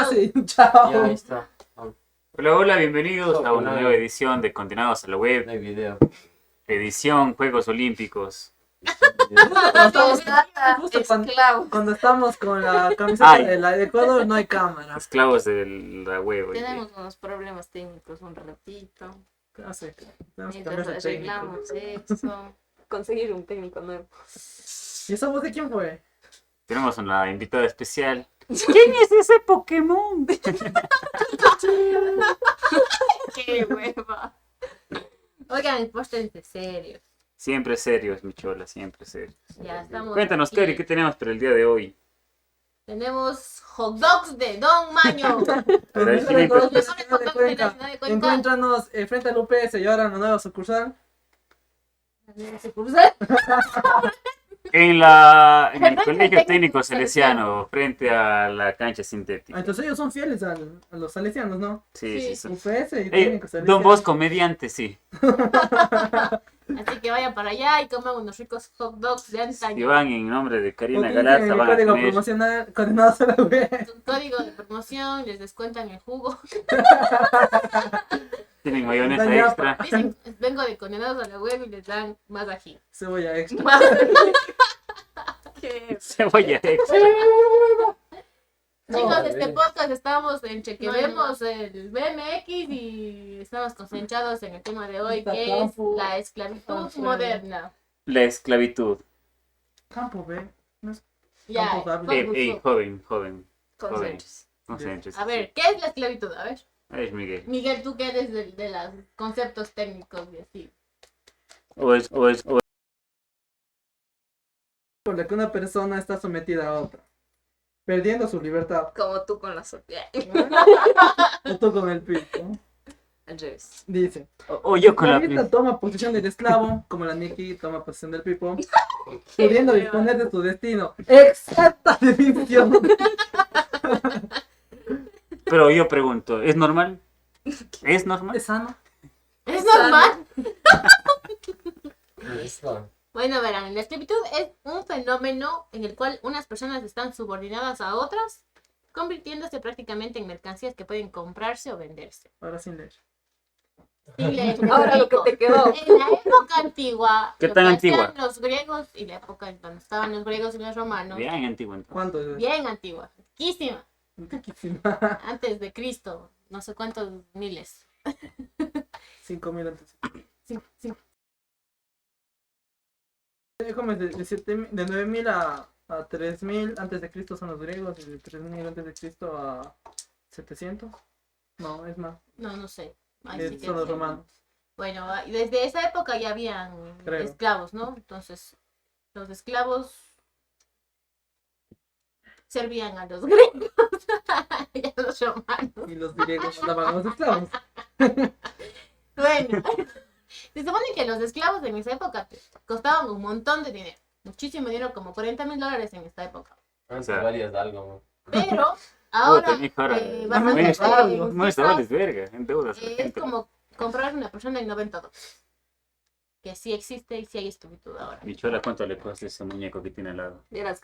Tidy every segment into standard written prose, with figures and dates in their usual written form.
Sí, Ya, ahí chao. está. No Hola, hola, bienvenidos a no una hay, nueva edición de Continuados a la no Web, hay video. edición Juegos Olímpicos. Cuando estamos, Data, justo esclavo. cuando estamos con la camiseta Ay. de la de Ecuador, no hay cámara. Esclavos de la web, oye. Tenemos unos problemas técnicos un ratito. No sé, tenemos que Mientras cambiar de técnico. arreglamos eso. Conseguir un técnico nuevo. ¿Y esa voz de quién fue? Tenemos una invitada especial. ¿Quién es ese Pokémon? ¡Qué hueva! Oigan, póstrense serios. Siempre serios, Michola, siempre serios. Ya estamos. Cuéntanos, aquí. Keri, ¿qué tenemos para el día de hoy? Tenemos hot dogs de Don Maño. A ver, Los ¿quién empieza? mejores de la ciudad de de Cuenca. la ciudad de Cuenca. Encuéntranos frente al UPS y ahora en la nueva sucursal. En el Frente Colegio al Técnico Técnico Salesiano, frente a la cancha sintética. Entonces ellos son fieles a los salesianos, ¿no? Sí, sí, Sí. sí. UPS y Ey, técnico salesiano. Don Bosco, mediante, sí. Así que vayan para allá y coman unos ricos hot dogs de Si antaño. van en nombre de Karina Utilicen Galarza, el van a código tener promocional condenados a la web. Con código de promoción les descuentan el jugo. tienen mayonesa Daña- extra. Dicen, vengo de condenados a la web y les dan más ají. Cebolla extra. ¿Qué? Cebolla extra. Chicos, Joder. este podcast estamos entre que No, vemos el BMX y estamos concentrados en el tema de hoy, que es Campo. la esclavitud Campo. moderna. La esclavitud. Campo, ve. No es- Ya, Campo dable. vamos, Joven. concéntrese. Concéntrese. A ver, ¿qué es la esclavitud? A ver, Es Miguel. Miguel, tú que eres de los conceptos técnicos y así. O es, Por la que una persona está sometida a otra, perdiendo su libertad. Como tú con la sociedad. O tú con el pito. ¿No? Al revés. Dice: o yo con la la lista toma posición del esclavo, como la Nikki toma posición del pipo, pudiendo disponer de su destino. Exacta definición. Pero yo pregunto, ¿es normal? ¿Es normal? ¿Es sano? ¿Es normal? Eso. Bueno, verán, la esclavitud es un fenómeno en el cual unas personas están subordinadas a otras, convirtiéndose prácticamente en mercancías que pueden comprarse o venderse. Ahora sin leer. Y Ahora lo que te quedó. En la época antigua, ¿Qué lo tan que antigua? hacían los griegos y la época en donde estaban los griegos y los romanos, Bien antiguo entonces. ¿Cuánto es? bien antigua, antiquísima, Antiquísima. antes de Cristo, no sé cuántos miles. 5.000 antes. Sí, sí. ¿Cómo es? De 9.000 a 3.000 antes de Cristo son los griegos y de 3.000 antes de Cristo a 700. No, es más. No sé. Ay, sí que Son los sé. romanos. Bueno, y desde esa época ya habían Creo. esclavos, ¿no? Entonces, los esclavos servían a los griegos y a los romanos. Y los griegos mandaban a los esclavos. Bueno, se supone que los esclavos en esa época costaban un montón de dinero, muchísimo dinero, como $40,000 en esta época. Antes O sea, valías de algo, Pero ahora, Puta, mijo, ahora, bastante, no es- en no es cifras, vales verga, endeudas a la es gente. como comprar una persona en $90. Que sí existe y sí hay esclavitud ahora. Michola, ¿cuánto le cuesta ese muñeco que tiene al lado? Vieras.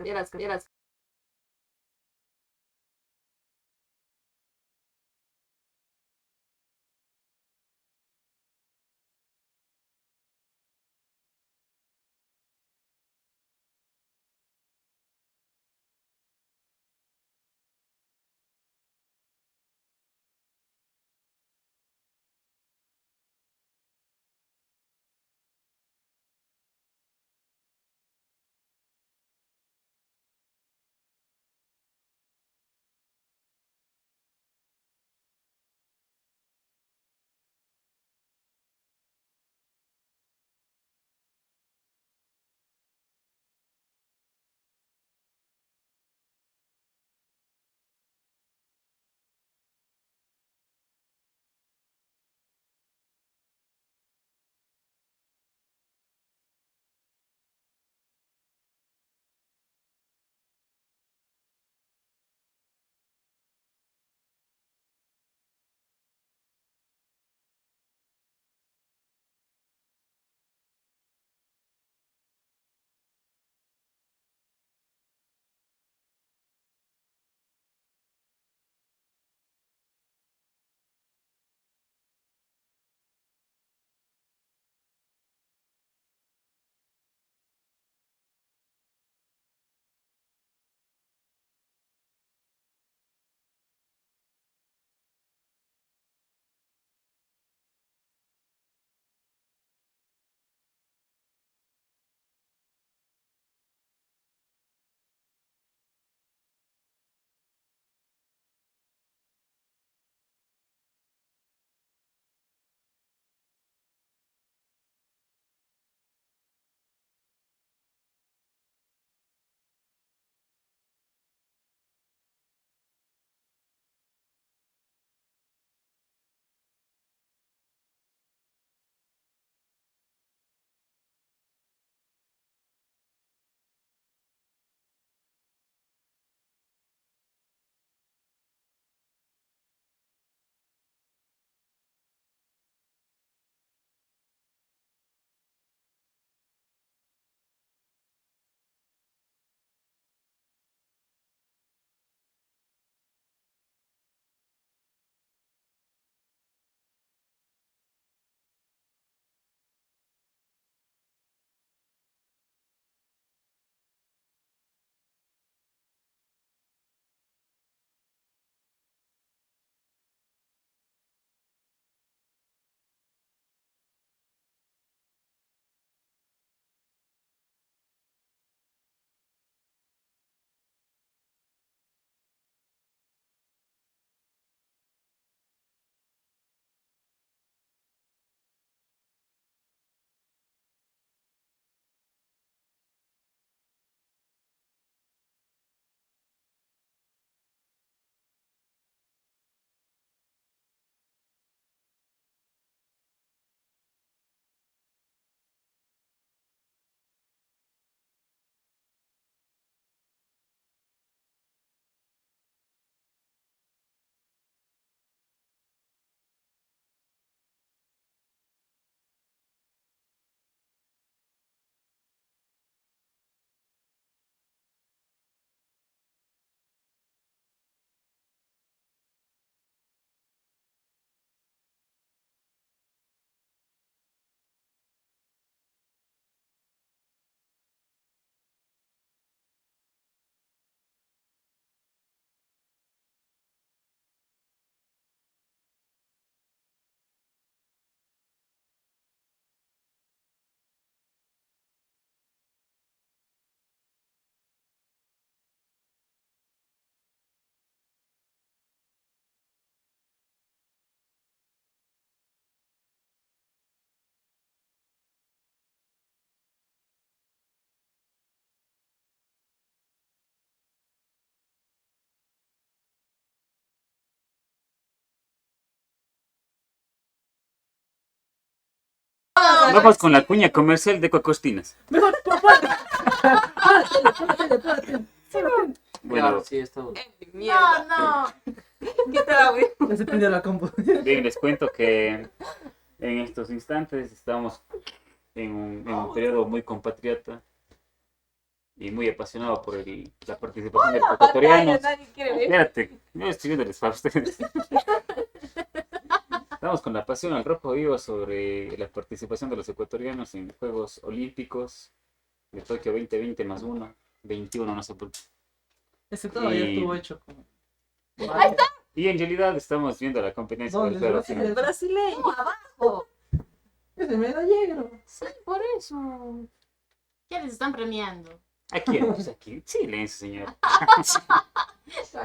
Vamos con la cuña comercial de Cocostinas. Mejor, párate. Bueno, sí, está bueno. Mierda. No. Quita el audio. Ya se prendió la compu. bien, les cuento que en estos instantes estamos en un periodo muy compatriota y muy apasionado por la participación de los ecuatorianos. Nadie quiere ver. Espérate, yo estoy viéndoles para ustedes. Estamos con la pasión al rojo vivo sobre la participación de los ecuatorianos en Juegos Olímpicos de Tokio 2020 más 1, 21, no sé por qué. Ese todavía Y- estuvo hecho como. Ahí está. Y en realidad estamos viendo la competencia ¿Dónde? del juego. ¿Brasil? El brasileño, abajo. Ese medallero. Sí, por eso. ¿Qué les están premiando? ¿A quién? Pues aquí. Silencio, señor.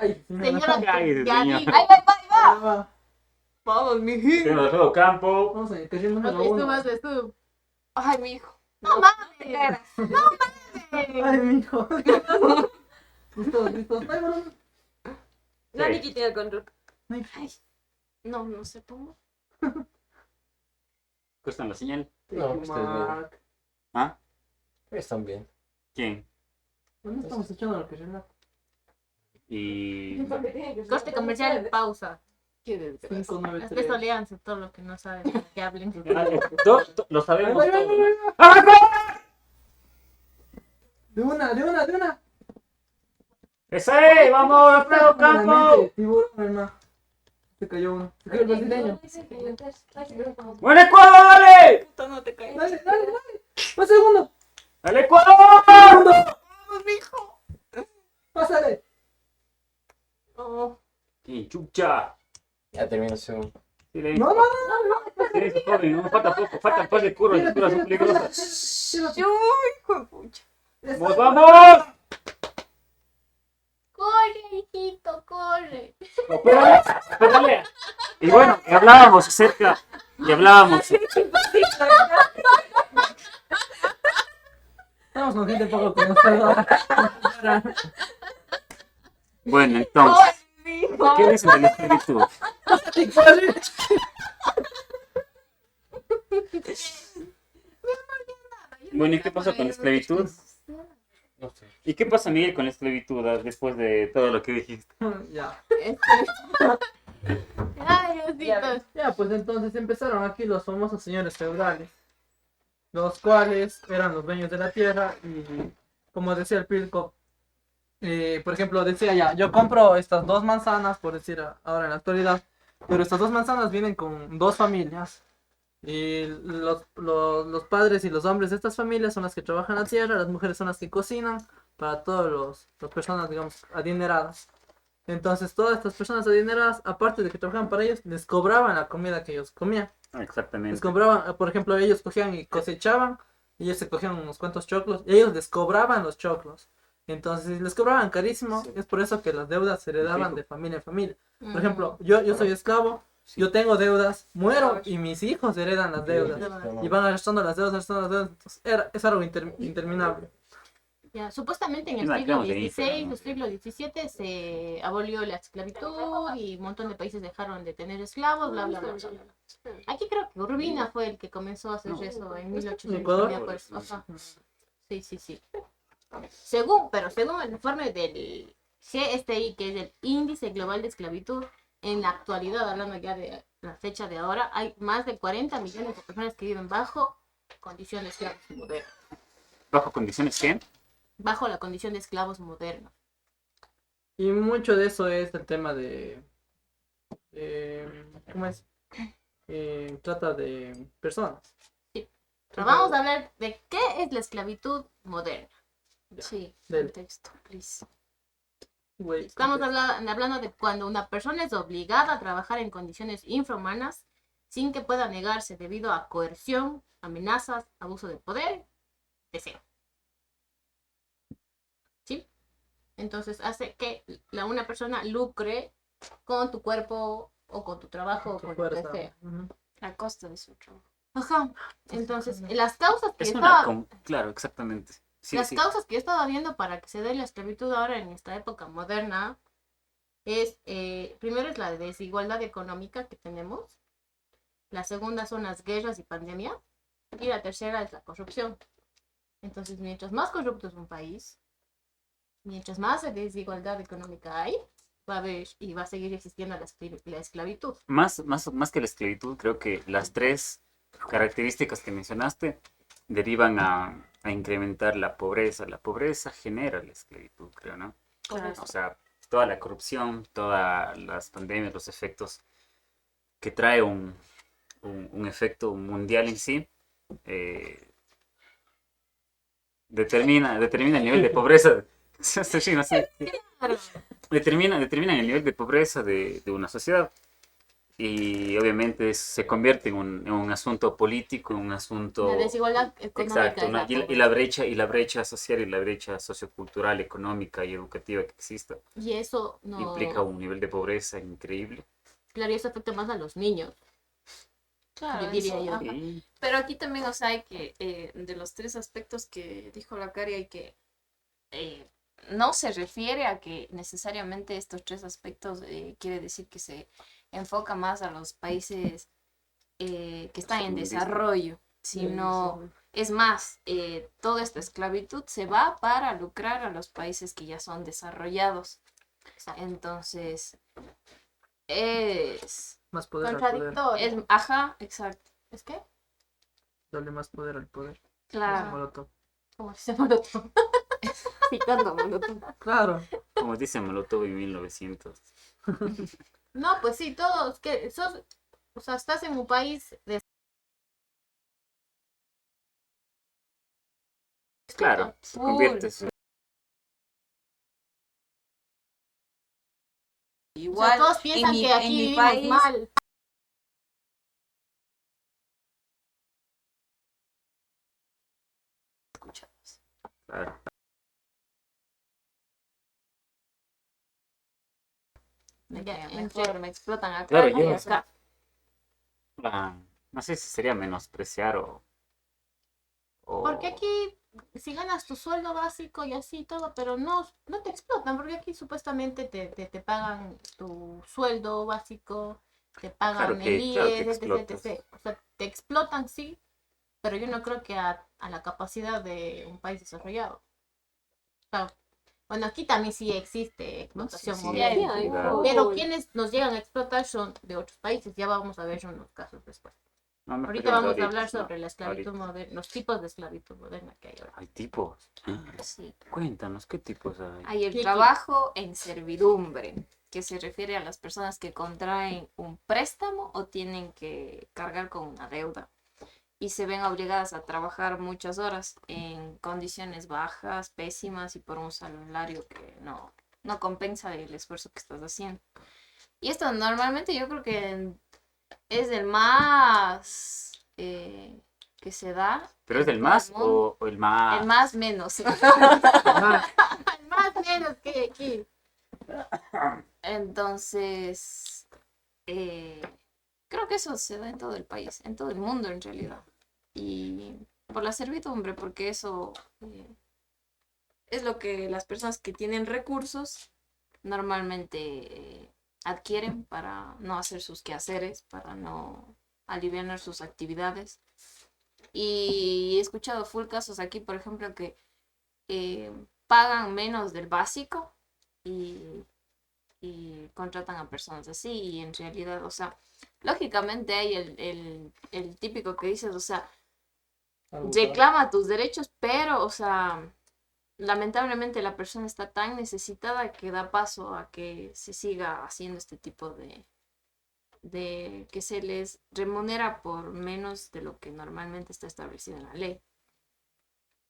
Ay, Señora, Ay, ya señor. digo. Ahí va, ahí va, ahí va. Ah, va. Vamos, mijito. Tenemos el juego campo. Vamos a ir, que es el número Hazle tú, uno. hazle tú. Ay, mi hijo. No mames. Ay, mijo. Listos. Ay, bueno. No, Sí. Niki tiene el control. Ay, No, no sé cómo. ¿Cuestan la señal? No, Thank you, este es bien. Mark. ¿Ah? Están bien. ¿Quién? ¿Dónde estamos echando lo que relaja? Y... Corte comercial, pausa. Qué desgracia. 593. Después léanse todo lo que no saben para que hablen. Lo sabemos Ay, ay, todo. ay, ay, ¡Ah, De una. ¡Ese! ¡Eh! ¡Vamos al juego campo! Nuevamente, tiburón, hermano. Se cayó uno. Se cayó el brasileño. ¡Buen Ecuador, dale! Puta, no te caes. Dale. Un segundo. ¡Al Ecuador! Vamos, mijo. Pásale. Oh. ¡Qué chucha! Ya terminó su. Silencio. No. Silencio, joven, no falta poco. Falta un par de curvas. Las curvas son peligrosas. Tírate. Uy, hijo de pucha. ¡Vamos, vamos! Corre, hijito, corre. Espérale. Y bueno, hablábamos acerca. Y hablábamos. Estamos con gente poco conocedora. Bueno, entonces. Mijo. ¿Qué dicen de la esclavitud? Bueno, ¿y qué pasó con la esclavitud? No sé. ¿Y qué pasa, Miguel, con la esclavitud después de todo lo que dijiste? Ya. Ay, Diosito. Ya, pues entonces empezaron aquí los famosos señores feudales, los cuales eran los dueños de la tierra y, como decía el Pilco, por ejemplo, decía ya, yo compro estas 2 manzanas, por decir ahora en la actualidad, pero estas 2 manzanas vienen con 2 familias y los padres y los hombres de estas familias son las que trabajan la tierra, las mujeres son las que cocinan para todas las personas, digamos, adineradas. Entonces todas estas personas adineradas, aparte de que trabajaban para ellos, les cobraban la comida que ellos comían. Les Exactamente. cobraban, por ejemplo, ellos cogían y cosechaban, y ellos se cogían unos cuantos choclos, y ellos les cobraban los choclos. Entonces les cobraban carísimo, Sí. es por eso que las deudas se heredaban Fijo. de familia en familia. Mm. Por ejemplo, yo soy esclavo, yo tengo deudas, muero y mis hijos heredan las deudas. Y van arrastrando las deudas, entonces es algo interminable. Ya, supuestamente en el Una siglo creamos de XVI, Instagram, ¿no? el siglo XVII se abolió la esclavitud y un montón de países dejaron de tener esclavos, bla, bla, bla, bla, bla. Aquí creo que Urbina fue el que comenzó a hacer eso en 1800. ¿Ecuador? Ya, pues, ajá. Sí. Según el informe del GSTI, que es el Índice Global de Esclavitud, en la actualidad, hablando ya de la fecha de ahora, hay más de 40 millones de personas que viven bajo condición de esclavos modernos. ¿Bajo condiciones qué? Bajo la condición de esclavos modernos. Y mucho de eso es el tema de ¿cómo es? Trata de personas. Pero vamos a hablar de qué es la esclavitud moderna. Sí, Del- contexto, please. Güey, Estamos hablando de cuando una persona es obligada a trabajar en condiciones infrahumanas sin que pueda negarse debido a coerción, amenazas, abuso de poder, deseo. ¿Sí? Entonces hace que una persona lucre con tu cuerpo o con tu trabajo o tu con lo que fuerza. sea. Ujú. A costa de su trabajo. Ajá. Entonces, las causas que Es estaba... Claro, exactamente. Sí, Las sí. causas que yo estaba viendo para que se dé la esclavitud ahora en esta época moderna es, primero es la desigualdad económica que tenemos, la segunda son las guerras y pandemias, Y la tercera es la corrupción. Entonces, mientras más corrupto es un país, mientras más desigualdad económica hay, va a haber y va a seguir existiendo la esclavitud. Más que la esclavitud, creo que las tres características que mencionaste derivan a incrementar la pobreza. La pobreza genera la esclavitud, creo, ¿no? Claro. O sea, toda la corrupción, todas las pandemias, los efectos que trae un efecto mundial en sí, determina el nivel de pobreza. Sí, no sé. Determina el nivel de pobreza de una sociedad. Y obviamente se convierte en un asunto político, en un asunto... La desigualdad económica Exacto, es la y pobreza. la brecha social y la brecha sociocultural, económica y educativa que exista Y eso implica no, un nivel de pobreza increíble. claro, y eso afecta más a los niños, Claro, yo diría eso, yo. ajá. Y Pero aquí también, o sea, hay que, de los tres aspectos que dijo la Cari, hay que, no se refiere a que necesariamente estos tres aspectos quiere decir que se enfoca más a los países que están en Segundismo. desarrollo, sino, es más, toda esta esclavitud se va para lucrar a los países que ya son desarrollados. Entonces, es, Más poder al poder. Contradictorio. ajá, exacto, ¿Es que? Darle más poder al poder. Dice claro. Molotov. Como dice Molotov. Citando a Molotov. Claro. como dice Molotov en 1900. No, pues sí, todos, que sos, o sea, estás en un país de... Claro, se convierte en... O sea, Igual, todos piensan que aquí en mi vivimos país, mal. escuchados. Claro. De Ya, que entre- mejor me explotan acá Claro, y yo- acá. No sé si sería menospreciar Porque o... aquí, si ganas tu sueldo básico y así todo, pero no te explotan, porque aquí supuestamente te pagan tu sueldo básico, te pagan el claro que IES, etc, explotas. etc. O sea, te explotan, sí, pero yo no creo que a la capacidad de un país desarrollado. O sea, bueno, aquí también sí existe explotación sí, moderna, sí, hay, pero quienes nos llegan a explotar son de otros países. Ya vamos a ver unos casos después. No, no Ahorita queremos vamos a hablar no, sobre la esclavitud ahorita. moderna, los tipos de esclavitud moderna que hay ahora. Hay tipos. Sí. Cuéntanos, ¿qué tipos hay? Hay el Kiki. trabajo en servidumbre, que se refiere a las personas que contraen un préstamo o tienen que cargar con una deuda y se ven obligadas a trabajar muchas horas en condiciones bajas, pésimas y por un salario que no compensa el esfuerzo que estás haciendo. Y esto normalmente yo creo que es el más que se da. ¿Pero es en el todo más mundo. o el más? El más menos. Ajá. Más o menos que aquí. Entonces, creo que eso se da en todo el país, en todo el mundo en realidad. Y por la servidumbre, porque eso es lo que las personas que tienen recursos normalmente adquieren para no hacer sus quehaceres, para no aliviar sus actividades. Y he escuchado full casos aquí, por ejemplo, que pagan menos del básico y contratan a personas así y en realidad, o sea, lógicamente hay el típico que dices, o sea, reclama tus derechos, pero, o sea, lamentablemente la persona está tan necesitada que da paso a que se siga haciendo este tipo de que se les remunera por menos de lo que normalmente está establecido en la ley.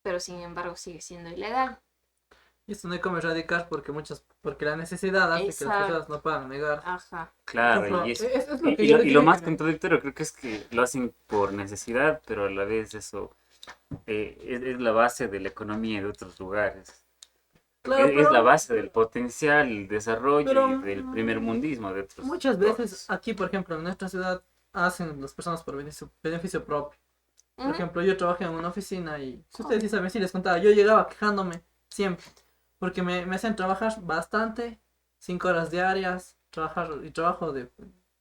Pero sin embargo sigue siendo ilegal. Y esto no hay como erradicar porque la necesidad hace que las Exacto. personas no puedan negar. Ajá. Claro, Por ejemplo, y, es, eso es lo que y yo lo, y lo dije más que- contradictorio creo que es que lo hacen por necesidad, pero a la vez eso es la base de la economía de otros lugares. Claro, Es la pero base del potencial, el desarrollo Pero, y del primer mundismo de otros muchas sectores. veces aquí, por ejemplo, en nuestra ciudad, hacen las personas por beneficio propio. Por Ujú. ejemplo, yo trabajé en una oficina y, si ustedes sí saben, sí les contaba, yo llegaba quejándome siempre, porque me hacían trabajar bastante, 5 horas diarias, trabajo de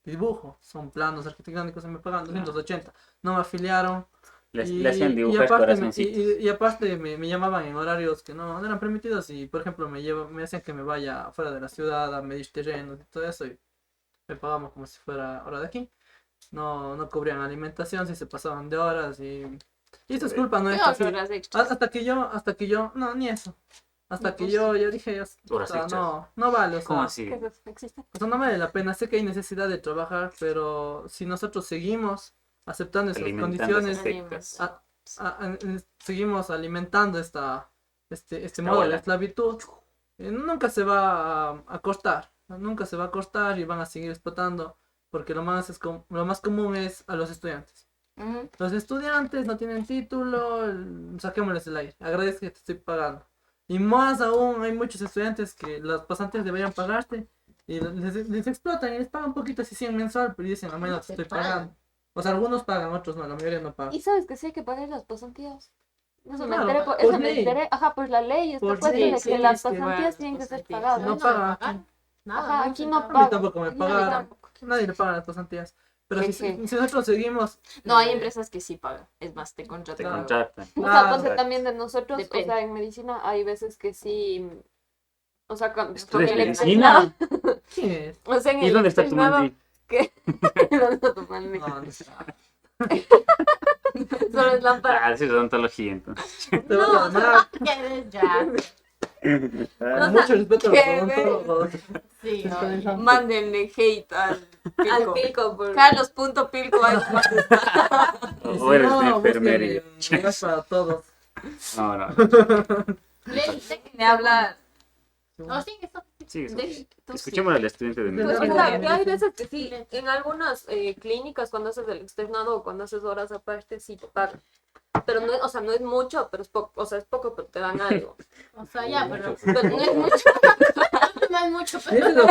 dibujo, son planos arquitectónicos y me pagan 280, no me afiliaron, Le hacían dibujar aparte, corazoncitos. y aparte me llamaban en horarios que no eran permitidos y por ejemplo me hacían que me vaya fuera de la ciudad a medir terrenos y todo eso y me pagaban como si fuera hora de aquí. No cubrían alimentación si se pasaban de horas y esto es culpa ¿Qué nuestra. Sí. horas extras? Hasta que yo, no, ni eso. Hasta que yo dije, Horas puta, extras. no vale, o ¿Cómo sea, así? ¿Qué es eso? ¿Existe? o sea, no vale la pena. Sé que hay necesidad de trabajar, pero si nosotros seguimos aceptando esas Alimentando esas condiciones, sectas. seguimos alimentando este modo de bola. esclavitud, nunca se va a cortar, nunca se va a cortar y van a seguir explotando, porque lo más común es a los estudiantes. Ujú. Los estudiantes no tienen título, saquémosles el aire, agradezco que te estoy pagando. Y más aún, hay muchos estudiantes que las pasantes deberían pagarte y les explotan y les pagan un poquito así 100 mensual, pero dicen, al menos te estoy pagando. O sea, algunos pagan, otros no, la mayoría no pagan. Y sabes que sí hay que pagar las pasantías. Eso me Claro, enteré, por eso me ley. enteré, ajá, pues la ley está Por puesta ley, de sí, que las es que, pasantías bueno, tienen que ser pasantías. pagadas. No No pagan. pagan. Nada, Ajá, no aquí se no paga. A mí pagan. tampoco me A mí pagaron. tampoco. Nadie le paga las pasantías. Pero si, Jeje. si nosotros seguimos... No, hay eh, empresas que sí pagan. Es más, te Te contratan. Claro. contratan. O sea, Claro. entonces también de nosotros, Depende. o sea, en medicina hay veces que sí, o sea, con ¿Estudias el medicina? ¿Quién es? o sea, en ¿Y el dónde está tu externado, mandil? ¿dónde está tu mandil? No, no sé. Solo es lámpara. Ah, sí, es odontología entonces. Te vas a ganar. ¿Quieres ya? Con mucho respeto a los ¿Qué odontólogos. Sí, Está oye. bien. Mándenle hate al Al Pilco. pico, por... Carlos.pilco. ahí más está. Y si O eres de no, enfermería. busquen lugar para todos. No, no. De hablar. No, sí, eso. Sí, De- tú escuchemos al estudiante de Pues, Pues, medicina. o sea, que hay veces que sí, en algunas clínicas cuando haces el externado o cuando haces horas aparte sí te pagan. Pero no, o sea, no es mucho, pero es poco, o sea, es poco, pero te dan algo. O sea, ya, pero Pero no es mucho. no es mucho. Eso Pero... es lo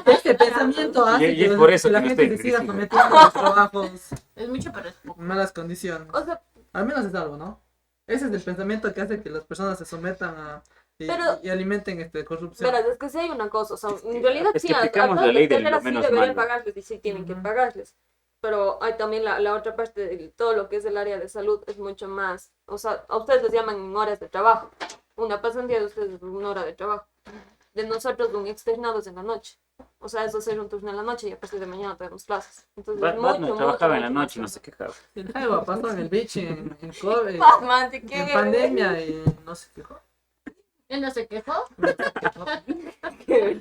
que este pensamiento hace Y es que por eso la que no gente estoy se siga creciendo. sometiendo a los trabajos Es mucho, pero es poco. en malas condiciones. O sea, Al menos es algo, ¿no? Ese es el pensamiento que hace que las personas se sometan a Pero- y alimenten corrupción. verás, es que sí hay una cosa, o sea, en realidad es sí, que a aplicamos todas la ley las de lo carreras sí menos deberían malo. pagarles y sí tienen que Ujú. pagarles. Pero hay también la otra parte de todo lo que es el área de salud es mucho más, o sea, a ustedes les llaman en horas de trabajo. Una pasantía de ustedes es una hora de trabajo. De nosotros un externado es en la noche. O sea, eso es hacer un turno en la noche y a partir de mañana tenemos clases. Entonces, Batman trabajaba en la noche y no se quejaba. El Jaiba pasó en el beach, en COVID, Batman, te en quiero. pandemia y no se quejó. Él no se quejó. Qué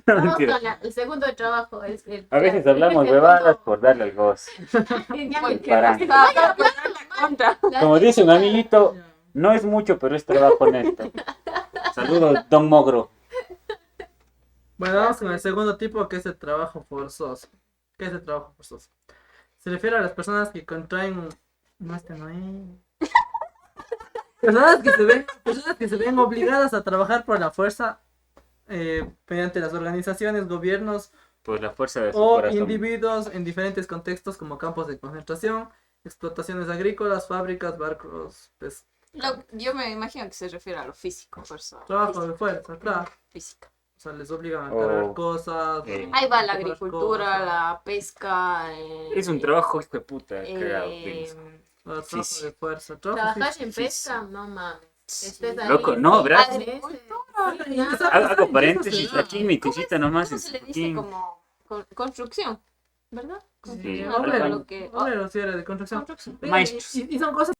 Vamos Mentira. con el segundo trabajo. A veces hablamos bebadas por darle al gozo. Para. contra. Como dice un amiguito, no es mucho, pero es trabajo honesto. Saludos, Don Mogro. Bueno, vamos con el segundo tipo, que es el trabajo forzoso. ¿Qué es el trabajo forzoso? Se refiere a las personas que contraen... No, no es... Personas que se ven obligadas a trabajar por la fuerza mediante las organizaciones, gobiernos Por la fuerza de su o corazón. individuos en diferentes contextos como campos de concentración, explotaciones agrícolas, fábricas, barcos, Yo me imagino que se refiere a lo físico, por eso. trabajo de fuerza, claro. Física. O sea, les obligan a O, cargar cosas. Ahí va la comprar agricultura, cosas. la pesca. Es un trabajo, hijo de puta, cagado. Trabajo físico. de fuerza, trabajo Trabajar físico. en pesca, no mames. Estés ahí, Loco, no, ¿verdad? Y esa- Hago paréntesis, eso, aquí mi tisita nomás ¿Cómo es se le dice fucking- como construcción? ¿Verdad? Sí, Construcción, algo pero obrero, lo que- obrero, sí, era de construcción. construcción. Maestros. Y son cosas,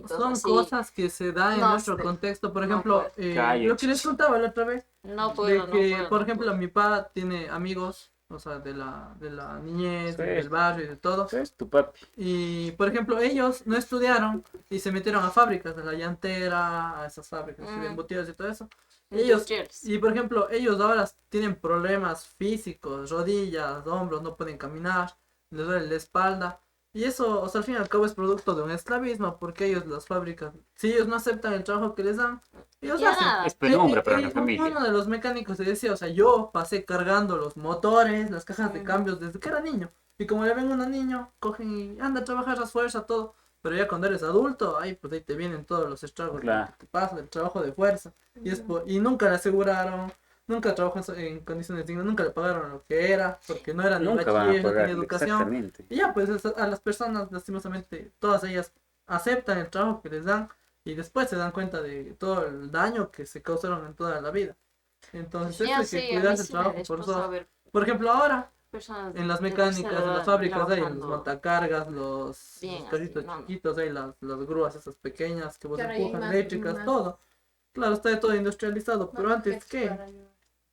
son Así. cosas que se dan en No nuestro sé. contexto. Por No ejemplo, puedo. Cállate. lo que les contaba la otra vez, No de puedo, no que, puedo. por no ejemplo, puedo. mi papá tiene amigos, o sea, de la niñez, Sí. del barrio y de todo. Es tu papi. Y, por ejemplo, ellos no estudiaron y se metieron a fábricas, de la llantera, a esas fábricas de embutidos y todo eso. Ellos, Industriales. y por ejemplo, ellos ahora tienen problemas físicos, rodillas, hombros, no pueden caminar, les duele la espalda. Y eso, o sea, al fin y al cabo es producto de un esclavismo, porque ellos, las fábricas, si ellos no aceptan el trabajo que les dan, ellos Ya hacen. nada. Es penumbra para la Uno familia. de los mecánicos se decía, o sea, yo pasé cargando los motores, las cajas de Ujú. cambios desde que era niño. Y como le ven a un niño, cogen y anda a trabajar a fuerza, todo. Pero ya cuando eres adulto, ahí pues ahí te vienen todos los estragos Claro. que te pasa, el trabajo de fuerza. Y nunca le aseguraron, nunca trabajó en condiciones dignas, nunca le pagaron lo que era, porque no era ni Nunca van a bachiller, no tenía pagar, educación. exactamente. Y ya, pues a las personas, lastimosamente, todas ellas aceptan el trabajo que les dan y después se dan cuenta de todo el daño que se causaron en toda la vida. Entonces, Ya esto hay sí, que a mí cuidarse el sí me trabajo desposó forzoso. a ver Por ejemplo, ahora, personas en las de tercera mecánicas, en las edad fábricas, hay los trabajando montacargas, bien los así, carritos no, no. chiquitos, hay las grúas esas pequeñas que vos Que ahora ya hay empujas, más- eléctricas, más- todo. Claro, está todo industrializado, pero más antes, objetos ¿qué? para ayudar.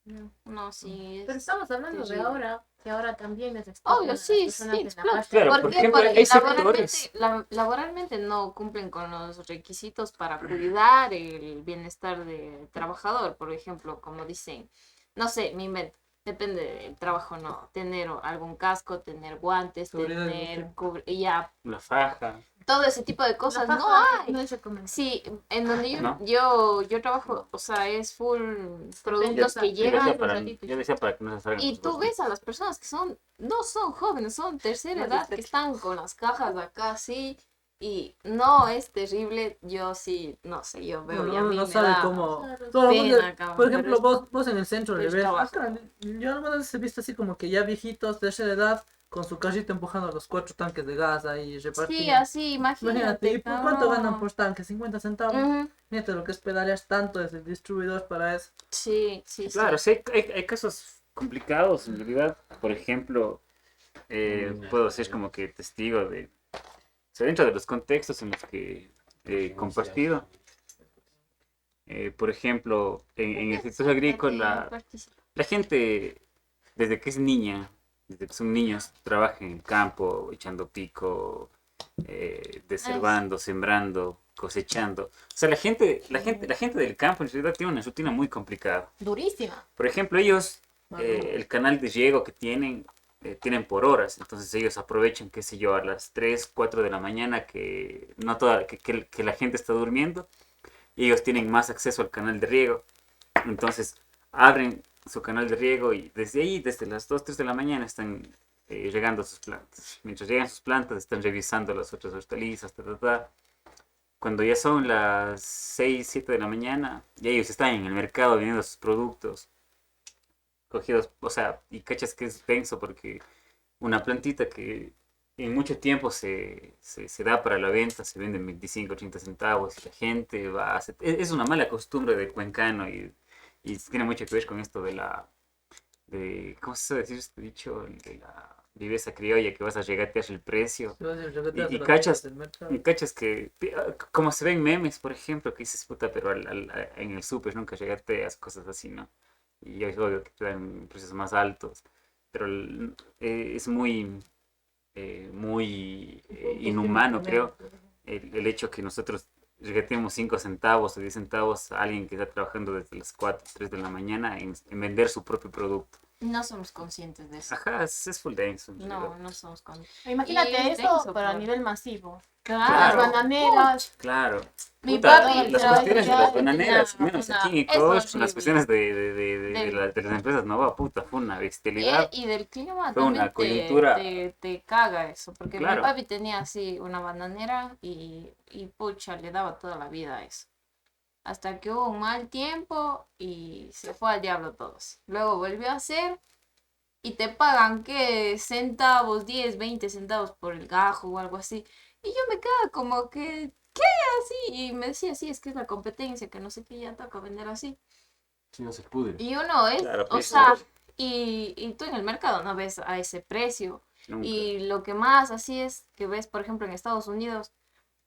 No. No, sí, Pero es estamos hablando de terrible. ahora, que ahora también les explotan a Obvio, las sí, personas sí, en la explota. parte Claro, ¿Por por qué? ejemplo, Porque hay laboralmente, sectores. laboralmente no cumplen con los requisitos para cuidar el bienestar del trabajador. Por ejemplo, como dicen, no sé, me invento, depende del trabajo, no, tener algún casco, tener guantes, Seguridad tener industrial. ya, La faja. todo ese tipo de La cosas faja no hay. no es recomendable. Sí, en donde ¿No? yo trabajo, o sea, es full productos que Yo llegan. decía para que no se salgan Y los tú dos. ves a las personas que no son jóvenes, son tercera edad, que están con las cajas acá así, y no, es terrible. Yo sí, no sé, yo veo y a Uno mí no me sabe da cómo. Claro. Todo el mundo- pena, cabrón, por pero ejemplo, es vos en el centro le es ves. trabajo. Acá, yo algunas veces he visto así como que ya viejitos de esa edad con su carrito empujando los 4 tanques de gas ahí Sí, repartiendo. así, Imagínate, ¿y imagínate, por cuánto ganan cabrón. por tanque? 50 centavos. Ujú. Fíjate lo que es pedalear tanto desde el distribuidor para eso. Sí, sí, Claro, sí. sí, hay casos complicados en realidad. Por ejemplo, puedo ser como que testigo de. O sea, dentro de los contextos en los que he compartido. Por ejemplo, en el sector agrícola, Participa. la gente, desde que es niña, desde que son niños, trabaja en el campo, echando pico, desherbando, sembrando, cosechando. O sea, la gente del campo en realidad tiene una rutina muy complicada. Durísima. Por ejemplo, ellos, el canal de riego que tienen por horas, entonces ellos aprovechan, qué sé yo, a las 3 4 de la mañana que, no toda, que la gente está durmiendo y ellos tienen más acceso al canal de riego. Entonces abren su canal de riego y desde ahí, desde las 2 3 de la mañana, están regando sus plantas. Mientras llegan sus plantas, están revisando las otras hortalizas, ta, ta, ta. Cuando ya son las 6 7 de la mañana, ya ellos están en el mercado vendiendo sus productos cogidos, o sea, y cachas que es denso porque una plantita que en mucho tiempo se da para la venta, se vende en 25, 30 centavos y la gente va a es una mala costumbre del cuencano y tiene mucho que ver con esto ¿cómo se suele decir este dicho? De la viveza criolla, que vas a regatear el precio. Si vas a regatear Y las cachas, del mercado. y cachas que, como se ven memes, por ejemplo, que dices, puta, pero en el súper nunca regateas, cosas así, ¿no? Y es obvio que te dan precios más altos, pero es muy inhumano, creo, el hecho que nosotros regateemos 5 centavos o 10 centavos a alguien que está trabajando desde las 4 3 de la mañana en vender su propio producto. No somos conscientes de eso. Ajá, es full denso. En realidad. No somos conscientes. Imagínate Y es eso, denso, pero a por- nivel masivo. Claro. Las bananeras. Claro. Mi Puta, papi las trabaja cuestiones de ya las tenía bananeras, menos aquí en es Ecuador, con las horrible. cuestiones de las empresas Nova, puta, fue una bestialidad. Y del clima Fue una también coyuntura. te caga eso, porque Claro. mi papi tenía así una bananera y pucha, le daba toda la vida a eso. Hasta que hubo un mal tiempo y se fue al diablo todos. Luego volvió a hacer y te pagan, ¿qué? Centavos, 10, 20 centavos por el gajo o algo así. Y yo me quedaba como que, ¿qué? Así. Y me decía, sí, es que es la competencia, que no sé qué, ya toca vender así. Si no se pudre. Y uno es, Claro, o pues, sea, y tú en el mercado no ves a ese precio. Nunca. Y lo que más así es que ves, por ejemplo, en Estados Unidos,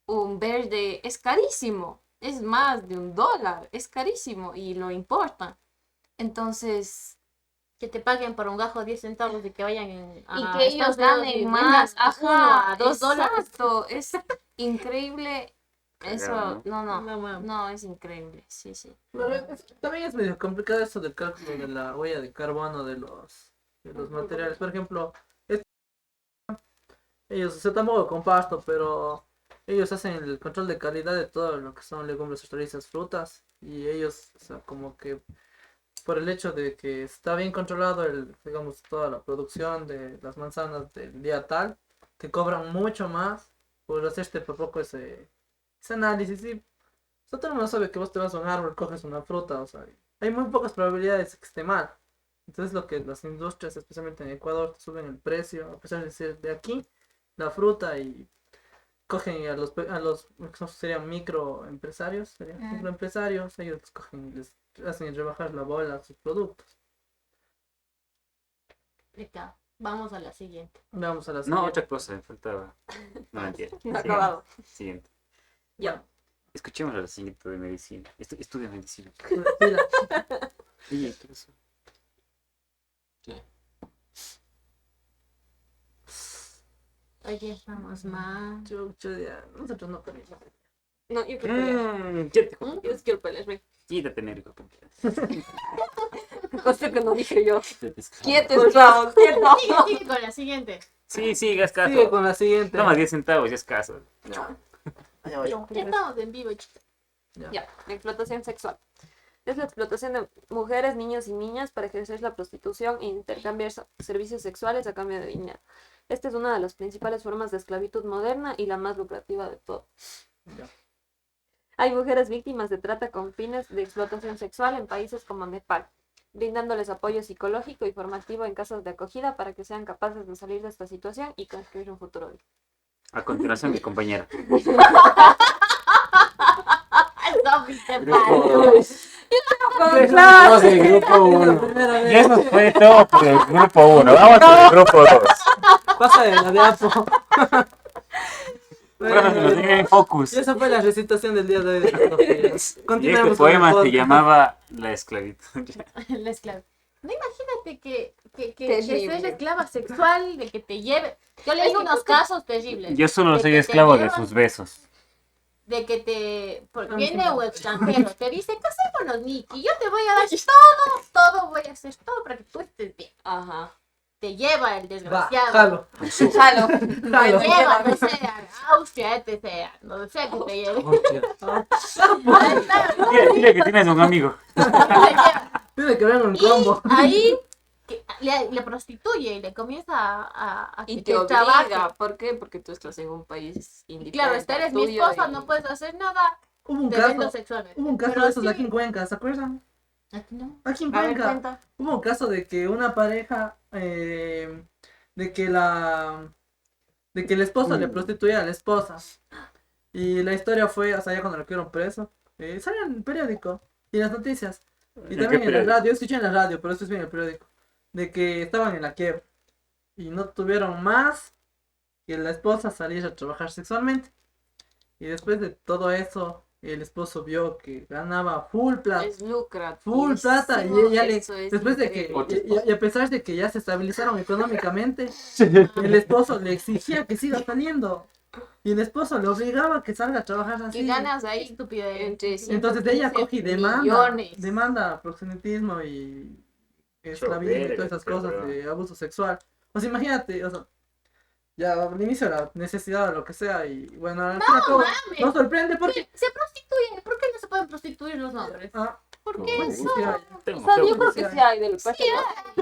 un verde es carísimo. Es más de $1, es carísimo y lo importan. Entonces, Que te paguen por un gajo 10 centavos y que vayan y a que ellos Estados Unidos y ganen vendan más, a uno ajá, a $2. exacto, es increíble. Eso, Cagado, No, mames. no, es increíble, sí, sí. Pero también es medio complicado esto del cálculo de la huella de carbono de los materiales. Por ejemplo, ellos, o sea, tampoco comparto, pero ellos hacen el control de calidad de todo lo que son legumbres, hortalizas, frutas. Y ellos, o sea, como que por el hecho de que está bien controlado digamos, toda la producción de las manzanas del día tal, te cobran mucho más por hacerte por poco ese análisis. Y o sea, todo el mundo sabe que vos te vas a un árbol, coges una fruta, o sea, hay muy pocas probabilidades de que esté mal. Entonces lo que las industrias, especialmente en Ecuador, te suben el precio, a pesar de ser de aquí, la fruta y cogen a los que serían microempresarios, microempresarios, ellos les cogen, les hacen rebajar la bola a sus productos. Rica. Vamos a la siguiente. Vamos a la No, siguiente. otra cosa, me faltaba. No mentira. No ha acabado. Siguiente. Ya. Escuchemos a la siguiente de medicina. Estudia medicina. Mira, Oye, ¿qué pasó? Oye, estamos mal. chucho, ya, nosotros no perdimos. No, yo quiero pelear. Ya te Yo quiero pelear, ven. quítate, negro. Cosa que no dije yo. Quieto. Quieto, esclavos, quieto. Sigue con la siguiente. Sí, gas caso. Sigue con la siguiente. Toma 10 centavos, ya es caso. Ya voy. Ya estamos en vivo, chicos. Ya, la explotación sexual. Es la explotación de mujeres, niños y niñas para ejercer la prostitución e intercambiar servicios sexuales a cambio de dinero. Esta es una de las principales formas de esclavitud moderna y la más lucrativa de todo. Ya. Hay mujeres víctimas de trata con fines de explotación sexual en países como Nepal, brindándoles apoyo psicológico y formativo en casas de acogida para que sean capaces de salir de esta situación y construir un futuro digno. A continuación, mi compañera. No, viste, Vamos del grupo 1. Y eso fue todo por el grupo 1. Vamos por el grupo 2. Pasa de la de Apo. Bueno, se nos tiene en focus. Y esa fue la recitación del día de hoy de filosofía. Y este Continuemos poema con el se podcast. llamaba La esclavitud. La esclava. No, imagínate que Terrible. seas esclava sexual, de que te lleve. Yo leí unos casos terribles. Yo solo De soy que te esclavo de llevan- sus besos. De que te. Porque Ah, viene sí. un extranjero, te dice, casémonos, Nicky. Yo te voy a dar todo voy a hacer todo para que tú estés bien. Ajá. Te lleva el Va, desgraciado. jalo. Jalo. Te Jalo. lleva, no sé, a Austria, etc. No sé que te lleve. Hostia. Ahí está. Dile que tienes un amigo. Te lleva. Tiene que ver un Y combo. ahí le prostituye y le comienza a Y que te trabaje. obliga. ¿Por qué? Porque tú estás en un país Y indiferente. claro, esta eres mi tuyo esposa, y- no puedes hacer nada. Hubo un Te vendo caso, sexualmente. hubo un caso Pero de esos sí- aquí en Cuenca, ¿se acuerdan? Aquí no. Aquí en A ver, Cuenca. cuenta. Hubo un caso de que una pareja, de que la esposa le prostituía a la esposa. Y la historia fue, o sea, ya cuando lo quedaron preso, salió en el periódico y en las noticias. Y ¿En también qué en la periódico? radio, escuché en la radio, pero esto es bien en el periódico. De que estaban en la quiebra. Y no tuvieron más que la esposa salir a trabajar sexualmente. Y después de todo eso, el esposo vio que ganaba full plata. Es lucrativo. Full plata. Y ella le, Eso es después de que, increíble. y a pesar de que ya se estabilizaron económicamente, el esposo le exigía que siga saliendo. Y el esposo le obligaba a que salga a trabajar así. Y ganas Qué ahí estupidez. entre Entonces ella coge y millones. demanda proxenetismo y esclavismo y todas esas cosas de abuso sexual. O sea, imagínate, o sea, ya al inicio la necesidad o lo que sea y bueno, al fin y al cabo, mames. nos sorprende porque... Se prostituyen. ¿Por qué no se pueden prostituir los hombres? Ah, ¿Por No, qué bueno, eso? sí hay. Tengo, O sea, tengo. yo creo que sí hay del Sí,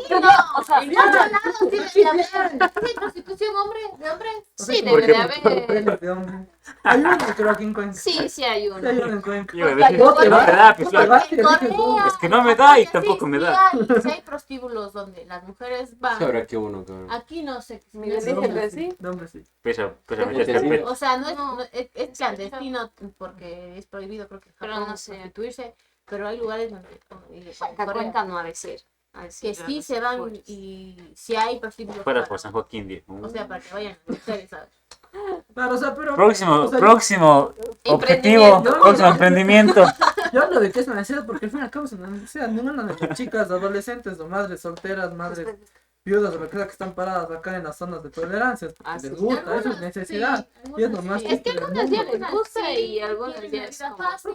Pero no, o sea, en otro lado tiene Sí, la bien. ¿Sí hay prostitución de hombres? O sea, sí como debe ¿Por de qué? haber. sorprende de hombre. Hay uno creo aquí en Cuenca. Sí, sí hay Sí, uno. hay uno en Cuenca. Yo, Porque no te da, pues, te va. en Corea, Es que no me da y sí, tampoco me sí da. Sí hay prostíbulos donde las mujeres van. Sabrá que uno, cabrón. Aquí no sé. Mi no sé. dije que sí. De hombre, sí. Pesa, Porque me sí. respeto. O sea, No. es clandestino porque es prohibido, creo que en Pero Japón no sé. prostituirse, pero hay lugares donde Cuenca, Cuenca no ha de ser. Ha de ser que a sí las se van afueras. y si hay prostíbulos Fuera para- por San Joaquín, Diego. o sea, para que vayan las mujeres, ¿sabes? Claro, o sea, pero... Próximo, o sea, próximo objetivo, Emprendimiento. próximo emprendimiento. Yo hablo de que es una necesidad porque al fin y al cabo es una necesidad. Ninguna de las chicas, adolescentes o madres solteras, madres viudas o lo que sea que están paradas acá en las zonas de tolerancia, es porque Ah, sí. les gusta, eso es necesidad. Y es lo más sí. Es que triste del algunas ya mundo. les gusta y Sí, algunas quieren ya una es vida como... fácil.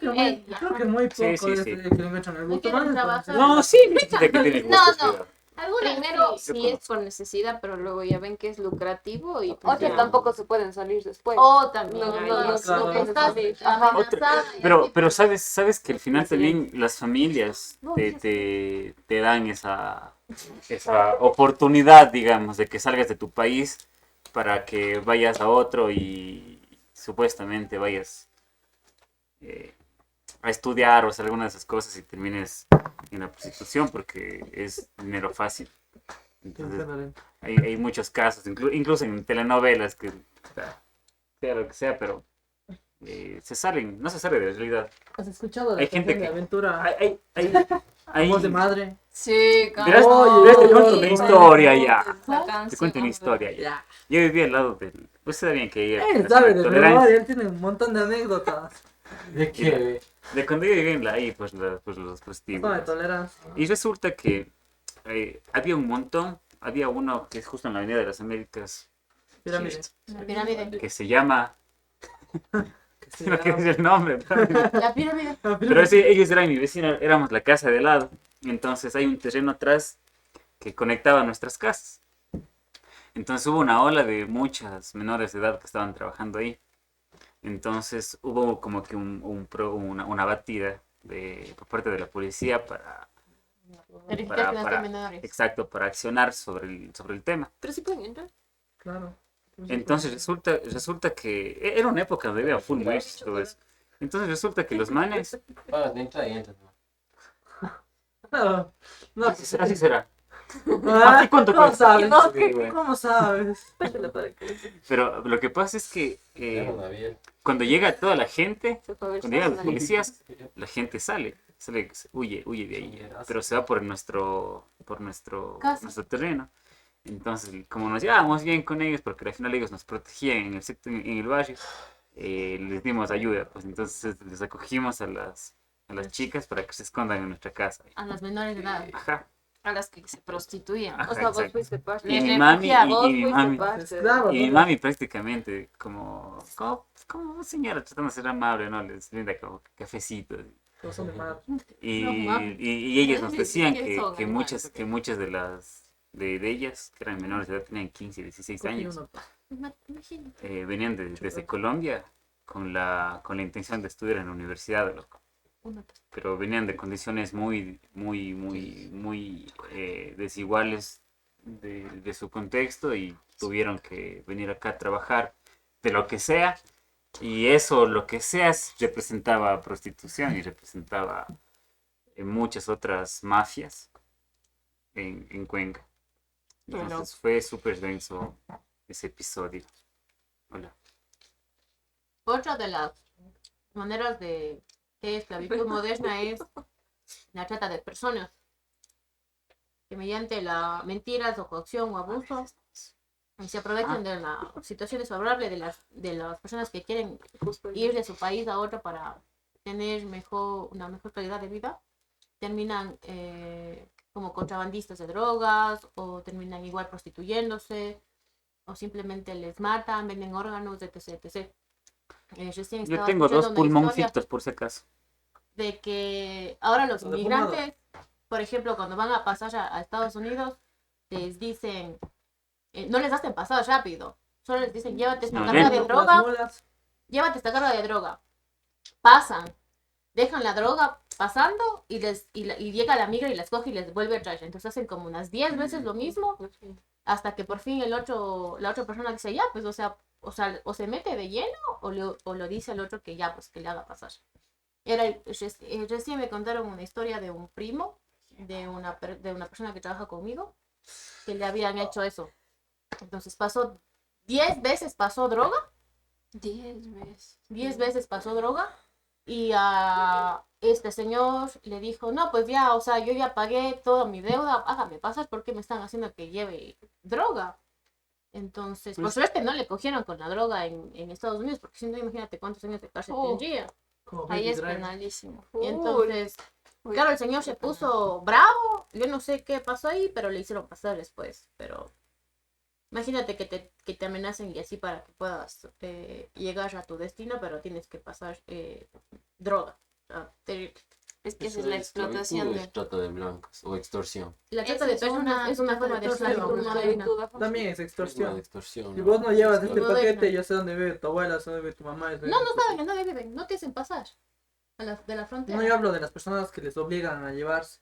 Creo que muy poco Sí, sí, es sí. que le encuentran el No gusto. quieren más es por trabajar. necesidad. No, sí, de que tiene No, gustos, no. cuidado. Algunas Primero sí. sí es por necesidad, pero luego ya ven que es lucrativo y pues Otras ya. tampoco se pueden salir después. O también No, hay no, no, eso, no, que no, estás no, amenazada y Pero así, sabes que al final también las familias No, te dan esa oportunidad, digamos, de que salgas de tu país para que vayas a otro y supuestamente vayas a estudiar o hacer alguna de esas cosas y termines en la prostitución porque es dinero fácil. Entonces, Sinceramente. hay muchos casos, incluso en telenovelas, que sea lo que sea, pero no se sale de la realidad. ¿Has escuchado la Hay gente canción de que- aventura? Hay, Voz de madre. Sí, Verás, Oye, te oye, cuento oye, una oye. historia ya. La Te canción, cuento una hombre. historia ya. Ya. Yo vivía al lado del... Pues está bien que ella... Él sabe de memoria, él tiene un montón de anécdotas. ¿De qué? De cuando yo vivía en ahí, pues, pues los No de prostíbulos. tolerancia. Y resulta que había un montón. Había uno que es justo en la Avenida de las Américas, Pirámide. La pirámide. que se llama... Que se No quiero llama- decir el nombre, La pirámide. pero sí, ellos eran mi vecino, éramos la casa de lado. Entonces hay un terreno atrás que conectaba nuestras casas. Entonces hubo una ola de muchas menores de edad que estaban trabajando ahí. Entonces hubo como que una batida por parte de la policía Verificar que no para- estén menores. exacto, para accionar sobre el tema. Pero sí pueden entrar. Claro. Entonces resulta que era una época donde había full muertes y todo eso. Entonces resulta que los manes, Pagas de entrada y entras, ¿no? No, no. así será. Ah, ¿Y cuánto ¿Cómo cuesta? sabes? No, sí, güey. ¿Cómo sabes? Pero lo que pasa es que Ya no había. cuando llega toda la gente, Se puede ver cuando llegan los solo. policías, la gente sale, huye de ahí, pero se va por nuestro Casa. terreno. Entonces, como nos llevábamos bien con ellos, porque al final ellos nos protegían en el barrio, les dimos ayuda, pues entonces les acogimos a las chicas para que se escondan en nuestra casa. A las menores de edad. Ajá. A las que se prostituían. Ajá, O sea, vos exacto. fuiste parte. Y Les mi mami, refugia, y vos mi fuiste mami, parte. Esclavos, y mi ¿no? mami prácticamente como señora tratando de ser amable, ¿no? Les brinda como cafecitos. Todos son de madre. Y, No, mami. y ellas nos decían ¿Qué que, son, que animales, muchas, o qué? que muchas de ellas, que eran menores de edad, tenían 15, 16 Cogí años, uno. Imagínate. venían desde Colombia con la intención de estudiar en la universidad, loco. Pero venían de condiciones muy desiguales de su contexto y tuvieron que venir acá a trabajar de lo que sea. Y eso, lo que sea, representaba prostitución y representaba muchas otras mafias en Cuenca. Entonces fue súper denso ese episodio. Hola. Otra de las maneras de esclavitud moderna es la trata de personas. Que mediante la mentiras o coacción o abuso se aprovechan de la situación desfavorable de las personas que quieren ir de su país a otro para tener una mejor calidad de vida. Terminan como contrabandistas de drogas o terminan igual prostituyéndose o simplemente les matan, venden órganos, etc. etc. Recién Yo estaba tengo escuchando 2 una historia pulmoncitos por si acaso. de que ahora los Lo de inmigrantes, por ejemplo, cuando van a pasar a Estados Unidos, les dicen, no les hacen pasar rápido, solo les dicen, llévate esta No, carga de lento. droga, Las mulas. llévate esta carga de droga. Pasan, dejan la droga pasando y llega la migra y las coge y les vuelve a traer. Entonces hacen como unas 10 veces lo mismo hasta que por fin la otra persona dice, ya, pues, o se mete de lleno o lo dice al otro que ya, pues, que le haga pasar. Recién me contaron una historia de un primo, de una persona que trabaja conmigo, que le habían hecho eso. Entonces 10 veces pasó droga, 10 veces. 10 veces pasó droga, y a este señor le dijo, no, pues ya, o sea, yo ya pagué toda mi deuda, hágame pasar porque me están haciendo que lleve droga. Entonces, por Pues- suerte no le cogieron con la droga en Estados Unidos, porque si no, imagínate cuántos años de cárcel tendría. Como Ahí Baby es Driver. penalísimo. Y entonces, Uy. claro, el señor se puso bravo, yo no sé qué pasó ahí, pero le hicieron pasar después. Pero imagínate que te amenacen y así para que puedas llegar a tu destino, pero tienes que pasar droga. O sea, terrible. Es que esa Eso es la es esclavitud explotación o de... es trata de blancas o extorsión. La trata Esa de es personas es una forma de esclavitud moderna. También es Es una extorsión. extorsión. Si vos no llevas este Moderna. paquete, yo sé dónde vive tu abuela, sé dónde vive tu mamá. sé No dónde- saben, no viven, no te hacen pasar de la frontera. No, yo hablo de las personas que les obligan a llevarse.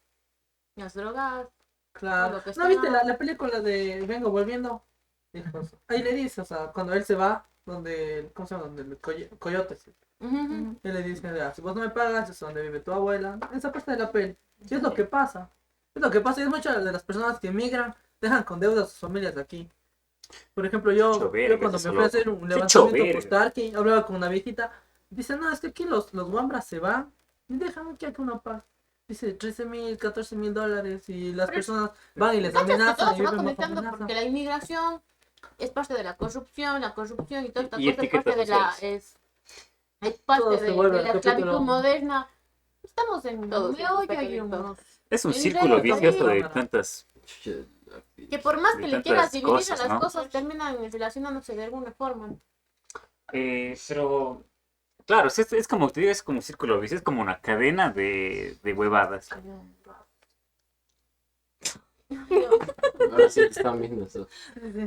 Las drogas, Claro. Lo que ¿No viste sea. la película de Vengo Volviendo? Hijos. Ahí le dice, o sea, cuando él se va, donde, ¿cómo se llama? Donde el coyote, Ujú. Y le dicen, "Ya, si vos no me pagas, es donde vive tu abuela". Esa parte de la peli. Y es lo que pasa. Es lo que pasa. Y es muchas de las personas que emigran dejan con deudas a sus familias de aquí. Por ejemplo, Hecho verga, yo cuando ese me fui a loco. hacer un Hecho levantamiento verga. postal, que hablaba con una viejita, dice, no, es que aquí los guambras se van y dejan aquí a que uno pague. Dice, 13.000, 14.000 dólares y las Pero es- personas van y les Cachas que todo amenazan y se va viven bajo conectando amenaza. porque la inmigración es parte de la corrupción y toda esta Y cosa es parte etiquetas de la sociales. es parte Todo se de vuelve el la esclavitud capítulo. moderna. Estamos en un Todo siempre está meollo y conectado. unos Es un En círculo serio, vicioso de sí. tantas. que por más De que le tantas quieras dividir cosas, a las ¿no? cosas terminan relacionándose de alguna forma. Pero. Claro, es como te digo, es como un círculo vicioso, es como una cadena de huevadas. Ahora sí que están viendo eso.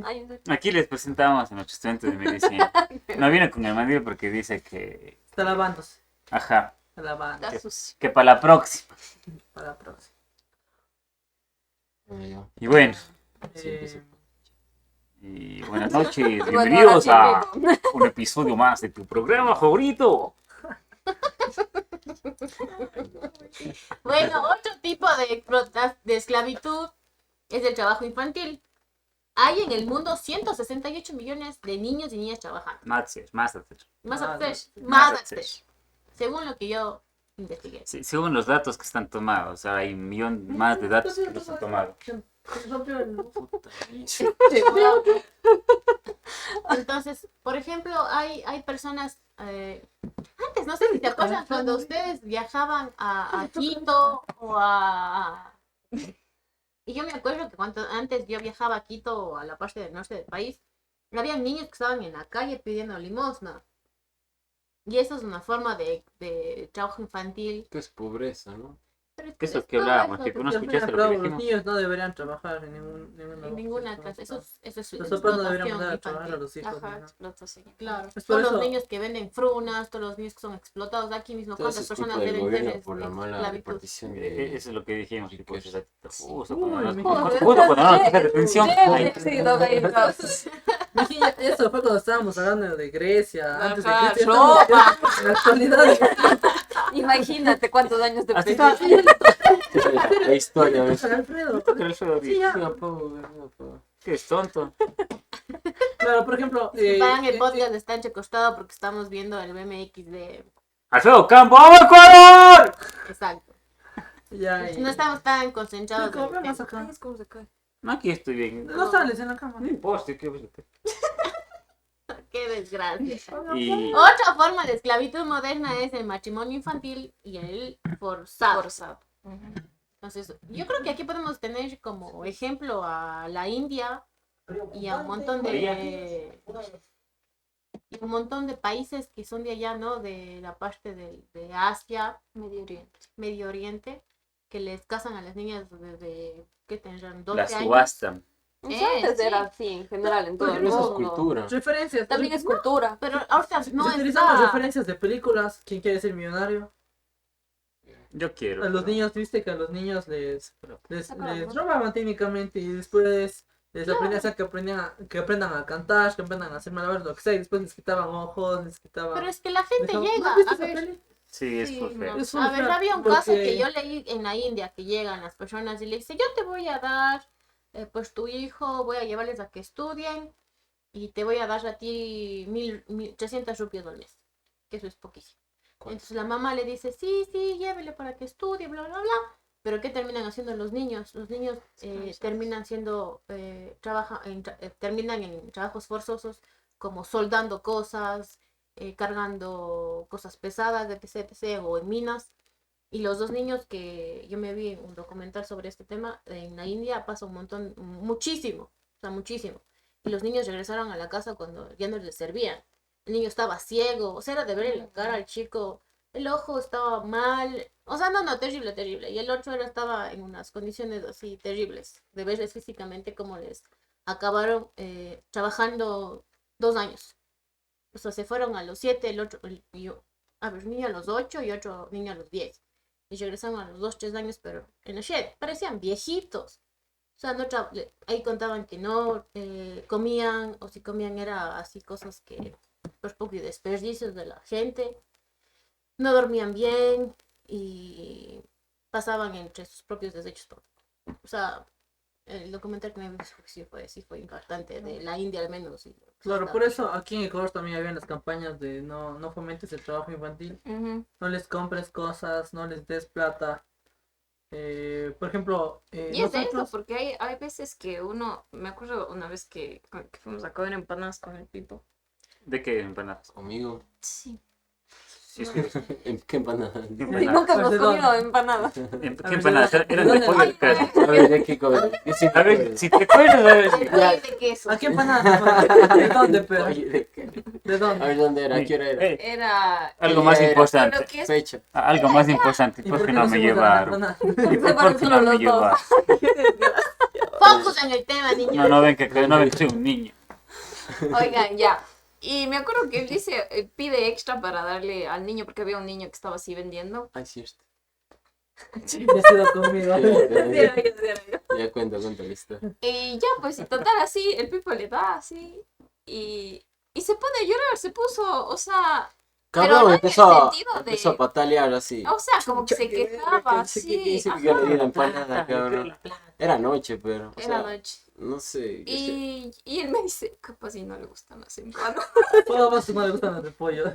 Ay, Aquí les presentamos a nuestros estudiantes de medicina. No viene con el mandil porque dice que. Está lavándose. Ajá, Está lavando. está sucio. que para la próxima. Para la próxima. Ah, ya. Y bueno, Sí, empieza. y buenas noches, Bueno, bienvenidos ahora a un episodio más de tu programa favorito. Bueno, otro tipo de esclavitud es el trabajo infantil. Hay en el mundo 168 millones de niños y niñas trabajando. Más Más Más acceso, más más acceso. acceso. Según lo que yo investigué. Sí, según los datos que están tomados, o sea, hay un millón más de datos que no están tomados. Se rompió el- Entonces, por ejemplo, hay personas, antes no sé si te acuerdas cuando ustedes viajaban a Quito o a... Y yo me acuerdo que cuando antes yo viajaba a Quito o a la parte del norte del país, había niños que estaban en la calle pidiendo limosna. Y eso es una forma de trabajo infantil. Que es pobreza, ¿no? Pero es ¿Qué es lo es que todo hablábamos? eso, Tipo, ¿no Porque al fin y escuchaste al lo que cabo, los dijimos? niños no deberían trabajar en ninguna clase. Eso es Los papás no deberían explotación mandar a trabajar a infantil. los hijos. Ajá, ni nada. explotación. Claro, Es por todos los eso- niños que venden frunas, todos los niños que son explotados aquí mismo, Todo eso ¿cuántas es culpa personas del deben gobierno ser por la mala esclavitud? repartición de... Eso es lo que dijimos, tipo, ese ratito. Sí. Justo Uy, cuando nos mi- justo cuando no nos deja de atención. Ahí. Sí, no, ahí está. Mejilla, eso fue cuando estábamos hablando de Grecia. Antes de Ajá, Grecia ropa. estamos en la actualidad. Imagínate cuántos años de Así perdí. está. La historia, ¿ves? Alfredo. Creo que el feo Sí, dice, ya. No puedo, no puedo. que es tonto. Claro, por ejemplo. Si pagan el podcast está entrecostado porque estamos viendo el BMX de... Alfredo Campo, ¡vamos Ecuador! Exacto. Ya, No estamos tan concentrados en ¿Cómo el vemos tema. acá? Es como se cae. No, aquí estoy bien. No sales en la cámara. No importa, ¿qué ves? Qué desgracia. Y Otra forma de esclavitud moderna es el matrimonio infantil y el forzado. Forzado. Entonces, yo creo que aquí podemos tener como ejemplo a la India y a un montón de países que son de allá, ¿no? De la parte de Asia, Medio Oriente. Medio Oriente, que les casan a las niñas desde, ¿qué tendrán? 12 la años. subastan. Antes sí. era así en general en todo el Pero eso es mundo. cultura. Referencias. También es cultura. Pero ahorita no Si utilizamos está... referencias de películas, ¿quién quiere ser millonario? Yo quiero. A los pero- niños, viste que a los niños les Sacaron, ¿no? robaban técnicamente y después les hacían que aprendan a cantar, que aprendan a hacer malabares, lo que sea, y después les quitaban ojos, les quitaban... Pero es que la gente ¿No llega, has visto a esa ver, peli? Sí, es sí, full feo. no. Es A full ver, feo, había un caso porque- que yo leí en la India, que llegan las personas y le dicen, yo te voy a dar, pues tu hijo, voy a llevarles a que estudien y te voy a dar a ti 300 rupias al mes, que eso es poquísimo. ¿Cuánto? Entonces la mamá le dice, sí, llévele para que estudie, bla, bla, bla. Pero ¿qué terminan haciendo los niños? Los niños terminan siendo, terminan en trabajos forzosos como soldando cosas, cargando cosas pesadas, etc, etc, o en minas. Y los dos niños que yo me vi un documental sobre este tema, en la India pasa un montón, muchísimo, o sea, muchísimo. Y los niños regresaron a la casa cuando ya no les servían. El niño estaba ciego, o sea, era de ver en la cara al chico, el ojo estaba mal, o sea, no, terrible, terrible. Y el otro estaba en unas condiciones así terribles, de verles físicamente cómo les acabaron trabajando 2 años. O sea, se fueron a los 7, el otro, niño a los 8 y otro niño a los 10. Y regresaron a los 2, 3 años, pero en la shed parecían viejitos. O sea, ahí contaban que no comían, o si comían era así cosas que, pues, poco y desperdicios de la gente. no dormían bien y pasaban entre sus propios desechos. O sea, el documental que me vi sí fue impactante, de la India al menos. Y, Claro, por eso aquí en Ecuador también habían las campañas de no fomentes el trabajo infantil, Ujú. no les compres cosas, no les des plata. Por ejemplo, Y es de eso, nosotros, porque hay veces que uno, me acuerdo una vez que fuimos a comer empanadas con el Pipo. ¿De qué empanadas? Conmigo. Sí. Sí, es que... ¿En qué empanada? Empanadas. Nunca hemos ¿de dónde? comido empanadas. ¿Qué empanadas? ¿Eran de ¿Dónde? pollo o de carne? A ver, ¿de qué comer? Yo sí me A ver, acuerdo. si te acuerdas, a ver si... De queso. ¿a qué empanadas? ¿De dónde, pero? Oye, ¿de qué? ¿De A dónde? ver, ¿dónde era? ¿A qué hora era? Era... Algo más Era- importante. Pero que es... Fecha. Algo más importante. ¿Y ¿Por por qué qué no no me se usa la llevaron? empanada? ¿Y por qué no me llevaron? Focus en el tema, niños. No ven que soy un niño. Oigan, ya. Y me acuerdo que él dice, pide extra para darle al niño, porque había un niño que estaba así vendiendo. Ay, cierto. Ya ha sido conmigo. Ya cuenta la historia. Y ya, pues, y total, así, el Pipo le da así. Y se pone a llorar, se puso, o sea, pero Cabrón, no en el empezó sentido de- a patalear así. o sea, como que se quejaba así. Dice que Ajá. yo le di la empanada, cabrón. Era noche, pero. O Era sea, noche. no sé. Y él me dice, capaz si no le gustan las empanadas. Todos no le gustan las de pollo.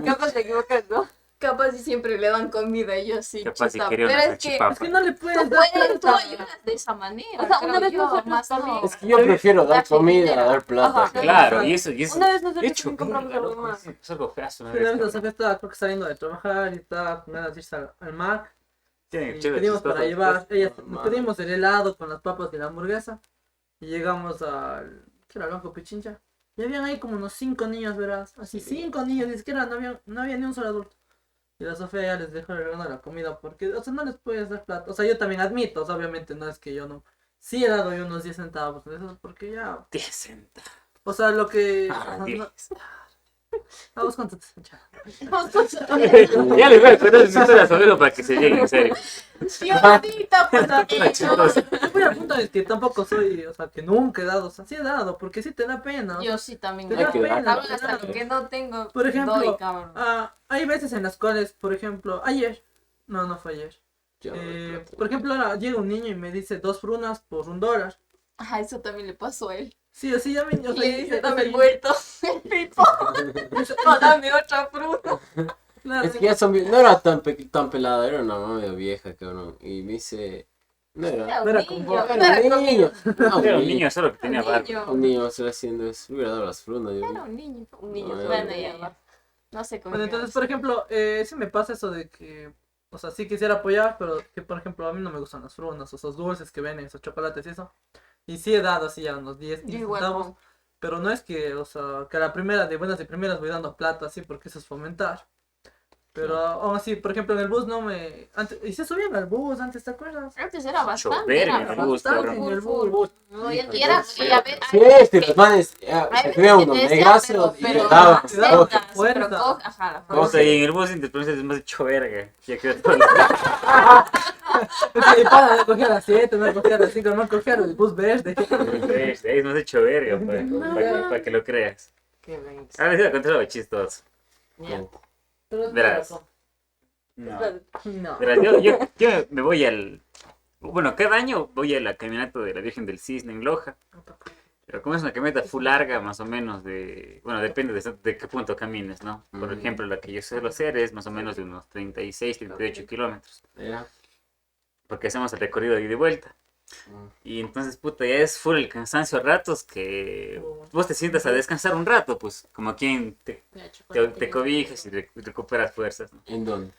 Capaz te equivocas, ¿no? Capaz si siempre le dan comida y yo así, Capaz si chuta. quería Pero una es que salchipapa. Es que no le puedes tú dar puedes, tú plata. ayudas de esa manera. O sea, creo una vez yo, nosotros más no. también- Es que yo prefiero dar Darte comida a dinero. dar plata. Ajá. Claro, y eso Una vez nosotros hecho, también compramos algo más. es algo feazo, ¿no? Sí, la verdad, Sofía estaba creo que saliendo de trabajar y estaba con ganas de irse al mar. Tiene Y chévere, pedimos para chistoso. llevar, Normal. pedimos el helado con las papas y la hamburguesa. Y llegamos al. ¿Qué era? Banco Pichincha. Y habían ahí como unos 5 niños, verás. Así, 5 niños, ni siquiera no había ni un solo adulto. Y la Sofía ya les dejó regando la comida porque, o sea, no les puedes dar plata. O sea, yo también admito, o sea, obviamente no es que yo no. Sí he dado yo unos 10 centavos de esos porque ya. 10 centavos. O sea, lo que. Ah, no- 10. a vos cuánto te ya. Ya les voy a contar mis historias sobre eso para que se lleguen, en serio. Diosita, pues, Chistoso. Voy al punto es que tampoco soy, o sea, que nunca he dado, o sea, sí he dado, porque sí te da pena. O sea, Yo sí también. te Hay da que dar. pena. Cabrón, hasta lo que no tengo, Por ejemplo, doy, cabrón. hay veces en las cuales, por ejemplo, ayer, no fue ayer. Yo, Por ejemplo, ahora llega un niño y me dice 2 frunas por $1. Ajá, eso también le pasó a él. Sí, así ya me. O Y sea, le dice, yo- dame el vuelto, el Pipo. No, dame otra fruta. claro, Es que ya son no era tan pelada, era una mamá medio vieja, cabrón. Y me dice. No era. Era un con niño, vos. no Era era un niño. No, Era un un niño solo que tenía Un barba. niño. Un niño va a estar haciendo eso. Le hubiera dado las frutas. Yo. Era un niño. Un niño. No, Bueno, ya. ya va. No sé cómo. Bueno, entonces, por ejemplo, sí me pasa eso de que, o sea, sí quisiera apoyar, pero que, por ejemplo, a mí no me gustan las frutas, esos dulces que venden, esos chocolates y eso. Y sí he dado así ya unos 10 Yo igual. centavos, No. pero no es que, o sea, que a la primera, de buenas y primeras voy dando plata así, porque eso es fomentar. Pero aún así, por ejemplo, en el bus no me... Antes, y se subían al bus antes, ¿te acuerdas? Antes era bastante. Chover Era en el bus, bastante cabrón. en el full, bus. No, y era. Y a ver, Sí, este, los manes. Se creía unos negrazos y le daban. Te daban setas, fuerza. pero ajá, la O fuerza. sea, y en el bus entonces es más hecho verga. Ya quedó todo. Y para, no cogía a las 7, no cogía a las 5, no cogía el bus verde. Es más hecho verga, para que lo creas. Ahora les voy a contar algo chistoso. Pero Verás. No. No. Verás, yo me voy al... Bueno, cada año voy a la caminata de la Virgen del Cisne en Loja. Pero como es una caminata full larga, más o menos de... Bueno, depende de qué punto camines, ¿no? Por ejemplo, la que yo suelo hacer es más o menos de unos 36, 38 kilómetros. Era. Porque hacemos el recorrido de ida y vuelta. Y entonces, puta, ya es full el cansancio a ratos que vos te sientas a descansar un rato, pues, como quien te cobijas y recuperas fuerzas, ¿no? ¿En dónde?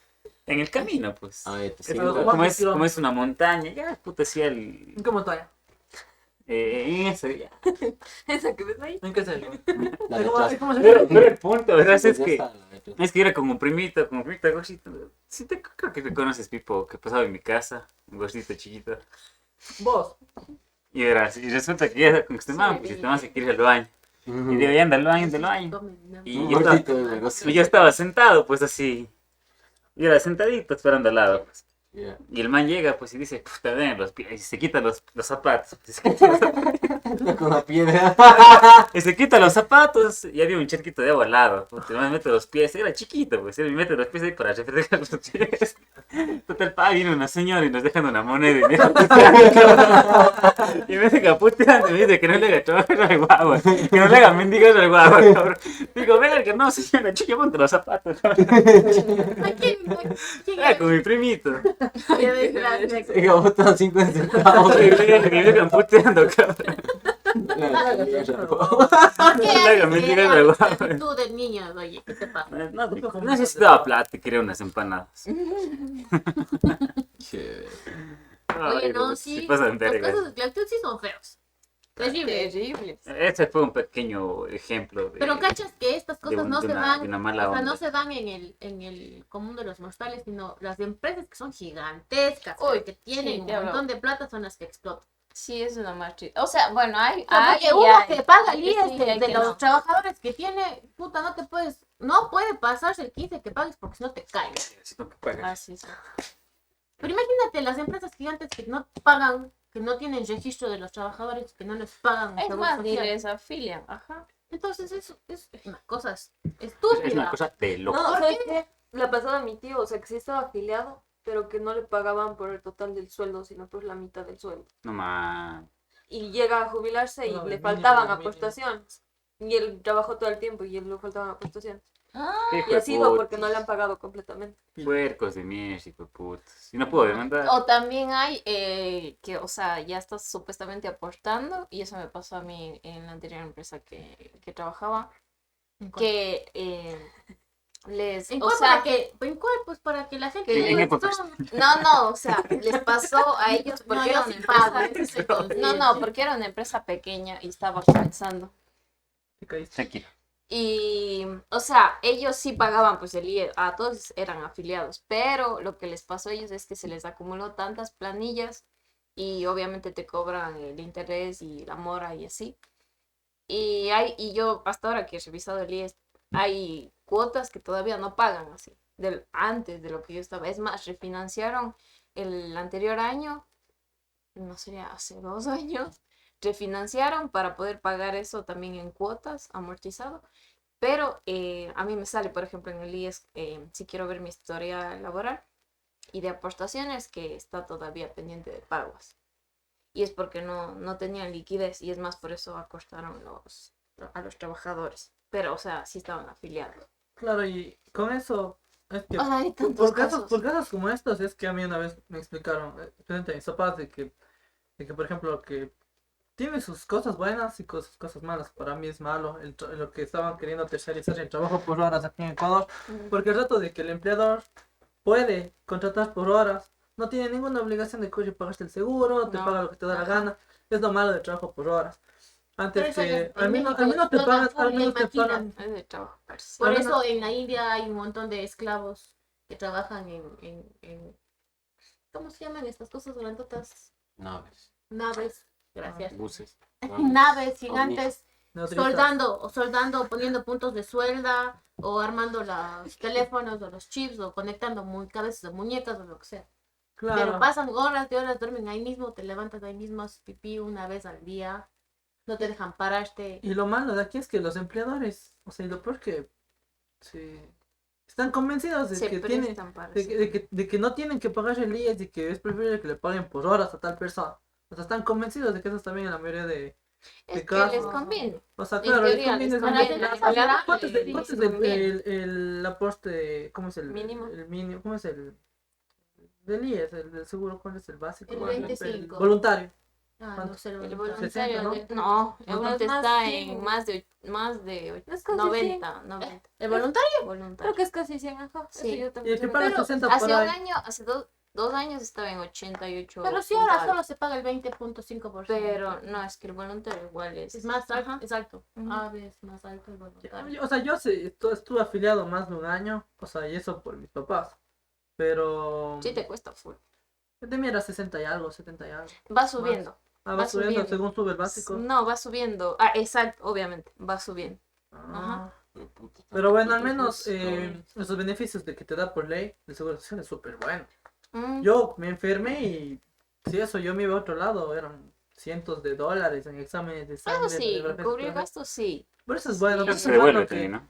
En el camino, pues. Ah, ya te Sí, sigo. pero Como es una montaña, ya, puta, sí, ¿Cómo todavía? en eso, ya. Esa que ves ahí. ¿En qué serio? La de ¿Cómo, atrás. cómo se Pero el punto, ¿verdad? Es Ya que... está, la de atrás. Es que era como un primito, gordito. Sí, creo que te conoces, Pipo, que pasaba en mi casa, un gordito chiquito. Vos. Y verás, y resulta que ya con este man, pues este man se quiere ir al baño. Y Ujú. digo, ya anda al baño, anda al baño. Y Un yo gordito de negocio. estaba sentado, pues así. Y era sentadito esperando al lado, pues. Ya. Y el man llega, pues, y dice, puta, ven los pies, y se quita los zapatos. Se quita los zapatos. Con la piedra. Y se quita los zapatos y había un charquito de agua al lado. Puta, el man mete los pies, era chiquito, pues, él mete los pies ahí para refrescar los pies. Total, pa, viene una señora y nos dejan una moneda y me deja puteando. Y me deja puteando y me dice que no le haga trabajar al guagua, que no le haga mendigar al guagua, cabrón. Digo, venga, que no, señora, chica, ponte los zapatos, cabrón. ¿A quién Era con mi primito. Qué desgracia. Se botan 50 centavos. Y me dejan puteando, cabrón. ¿Por qué Le haga haces mendigar esa al guagua. actitud del niño, oye? ¿Qué te pasa? No necesitaba plata y quería unas empanadas. Chévere. Oye, Ay, no, se sí. pasan Los vergas. casos de esclavitud sí son feos. Terrible. Terribles. Ese fue un pequeño ejemplo de, Pero cachas que estas cosas no de se una- dan, de una mala o sea, no onda. se dan en el común de los mortales, sino las empresas que son gigantescas, Uy, que tienen sí, un te hablo. montón de plata son las que explotan. Sí, es una más triste. O sea, bueno, hay. O sea, porque hay, uno hay. que paga el Sí, IES hay de que los no. trabajadores que tiene, puta, no puede pasarse el 15 que pagues porque si no te caen. Necesito que pagues. Ah, sí, sí. Pero imagínate las empresas gigantes que no pagan, que no tienen registro de los trabajadores, que no les pagan Es seguro más, ni social. les afilian. Ajá. Entonces es una cosa Es estúpida. una cosa de loco. No, ¿Por ¿sabes qué? Le ha pasado a mi tío, o sea, que sí estaba afiliado, pero que no le pagaban por el total del sueldo, sino por la mitad del sueldo. No más. Y llega a jubilarse y No, le el faltaban mínimo, el mínimo. aportaciones. Y él trabajó todo el tiempo y él le faltaban aportaciones. Hijo Y ha de sido porque putas. no le han pagado completamente. Puercos de mierda, hijo de putas. Y no puedo demandar. O también hay que, o sea, ya estás supuestamente aportando, y eso me pasó a mí en la anterior empresa que trabajaba, que les, ¿En o cuál sea, Pues para que la gente... ¿En qué pues, contexto? no, o sea, les pasó a ellos porque No, era yo una sí pago, empresa, ese es el no, porque era una empresa pequeña y estaba comenzando. Te caíste. Tranquilo. Y, o sea, ellos sí pagaban pues el IE, a todos eran afiliados, pero lo que les pasó a ellos es que se les acumuló tantas planillas y obviamente te cobran el interés y la mora y así. Y yo hasta ahora que he revisado el IES, hay cuotas que todavía no pagan así, antes de lo que yo estaba. Es más, refinanciaron el anterior año, no sé, hace 2 años, refinanciaron para poder pagar eso también en cuotas, amortizado. Pero a mí me sale, por ejemplo, en el IES, si quiero ver mi historia laboral y de aportaciones, que está todavía pendiente de pagos. Y es porque no tenían liquidez, y es más, por eso acortaron a los trabajadores. Pero, o sea, sí estaban afiliados. Claro, y con eso es que Hay tantos por casos como estos es que a mí una vez me explicaron, frente a mis papás, de que por ejemplo, que tiene sus cosas buenas y cosas malas. Para mí es malo lo que estaban queriendo tercerizar el trabajo por horas aquí en Ecuador, porque el rato de que el empleador puede contratar por horas, no tiene ninguna obligación de que pagaste el seguro, te No. paga lo que te da la Ajá. gana. Es lo malo del trabajo por horas. Pero Antes eso ya que es- al en menos México te explotan pagan, al full, menos te maquilan. pagan. Es de trabajo parcial. Por Al eso menos- en la India hay un montón de esclavos que trabajan en ¿cómo se llaman estas cosas grandotas? Naves. Naves, gracias. Buses. Naves gigantes, No utilizas- soldando, poniendo puntos de suelda, o armando los teléfonos o los chips, o conectando cabezas de muñecas o lo que sea. Pero Claro. pasan horas de horas, duermen ahí mismo, te levantas ahí mismo, haces pipí una vez al día, no te dejan pararte. Y lo malo de aquí es que los empleadores, o sea, y lo peor que están convencidos de Se que tienen, prestan para de eso. que, de que, de que no tienen que pagar el IES y que es preferible que le paguen por horas a tal persona. O sea, están convencidos de que eso está bien en la mayoría de Es que casos. les conviene. O sea, En claro, les teoría, conviene les es conviene. más- Al empleado ¿Cuánto es el- sí, cuánto es les conviene. el aporte? ¿Cómo es el Mínimo. El mínimo, ¿cómo es el del IES, el del seguro? ¿Cuál es el básico? El ¿Cuál? 25. voluntario. Ah, ¿Cuánto? no sé, El voluntario. voluntario, 60, no, el No, voluntario más está 100. en más de Es casi 90, 90. ¿El voluntario? Voluntario. Creo que es casi 100, ajá. Sí. Eso yo Y también el que tengo. paga Pero 60 por Hace un ahí. año, hace 2 años estaba en 88. Pero si ahora puntual. solo se paga el 20.5%. Pero no, es que el voluntario igual es. Es más alto, Ajá. es alto. Ujú. A ver, es más alto el voluntario. O sea, yo estuve afiliado más de un año, o sea, y eso por mis papás. Pero Sí te cuesta full. de mí era 60 y algo, 70 y algo. Va subiendo. Ah, va Va subiendo subiendo. según sube el básico. No, va subiendo. Ah, exacto, obviamente, va subiendo. Ah. Pero puta, Pero bueno, al tantos menos dólares. esos beneficios de que te da por ley, el seguro social es súper bueno. Yo me enfermé y si eso yo me iba a otro lado, eran cientos de dólares en exámenes de sangre. Eso sí, radiografías, cubrir todo. gastos sí. Por eso es bueno, Sí. por Eso eso se es bueno devuelve que también, ¿no?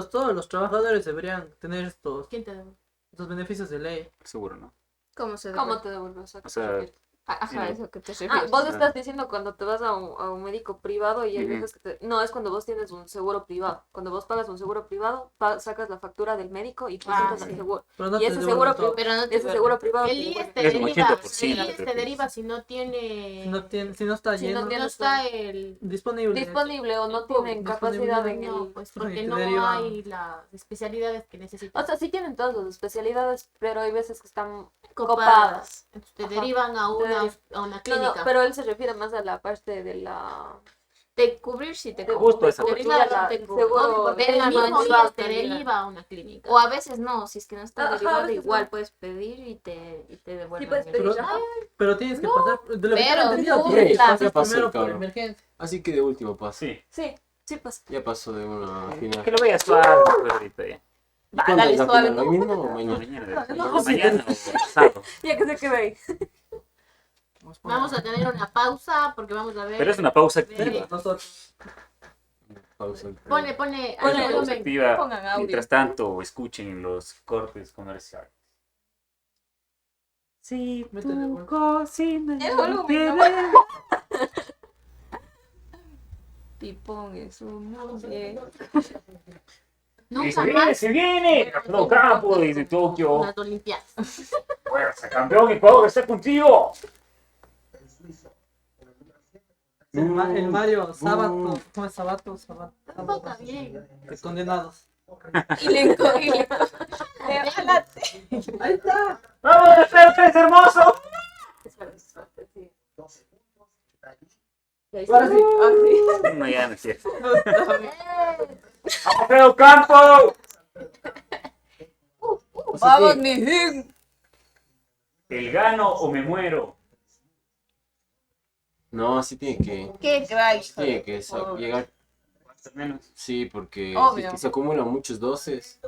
todos los trabajadores deberían tener ¿Quién te debe? estos beneficios de ley. Seguro, ¿no? ¿Cómo se ¿Cómo devuelve? te devuelves? ¿A qué O sea, te refieres? Ajá, Sí. eso que te Ah, refieres. vos estás diciendo cuando te vas a un médico privado y hay Ujú. veces que te... No, es cuando vos tienes un seguro privado. Cuando vos pagas un seguro privado, sacas la factura del médico y presentas al sí. seguro. Pero no Y te ese devuelven seguro, todo. Pero no te ese seguro privado te El IES devuelve. te Es un deriva, 80%, el IES te creo que deriva es. si no tiene, Si no está Si no lleno, no tienes está el, disponible. disponible o no el público tienen disponible. capacidad en no, el... pues Y porque te no derivan. hay las especialidades que necesitas. O sea, sí tienen todas las especialidades, pero hay veces que están copadas. Entonces te Ajá. derivan a Te una derivan. a una No, no, clínica. pero él se refiere más a la parte de la... De cubrir si te de- Justo esa de parte. cubrir Claro, la- te el cubre. seguro Porque de el la mismo manual IES te también. deriva a una clínica. O a veces no, si es que no está Ajá, a derivado, veces igual no. puedes pedir y te devuelven. Sí puedes el pedir, dinero. ajá. Pero tienes que pasar, de lo que pero tengo entendido, tú tienes que ya pasar pasó, primero por cabrón. emergencia. Así que de último paso. Sí. Sí, sí pasa. Ya pasó de una final. Que lo veas suave, pues, ahorita ya. ¿Y cuándo dale, es la suave, final? ¿Hoy mismo o mañana? Mañana o pasado. Ya que se quede ahí. Vamos a tener una pausa porque vamos a ver. Pero es una pausa Sí. activa. Nosotros. Pausa. Pone Es Ponle una pausa volumen. activa. Pongan audio. Mientras tanto, escuchen los cortes comerciales. Si Métele volumen. cocinas El volumen, quieres- no. Pipón es un mujer. Y Nunca más se viene, Capitán Campo desde Tokio. unas olimpiadas. Fuerza, campeón, Ecuador está contigo. El Mario Sabato. ¿Cómo es Sabato? Tampoco está bien. De condenados. Y le encoge. Ahí está. ¡Vamos, Pepe, hermoso! Espera, sí. Ahora sí. No, ya no es cierto. ¡Vamos, Pedro Campo! Vamos, mi hijo. ¿El gano o me muero? No, así tiene Qué crack. que llegar. Más o menos. Sí, porque Obvio. si es que se acumulan muchos doces,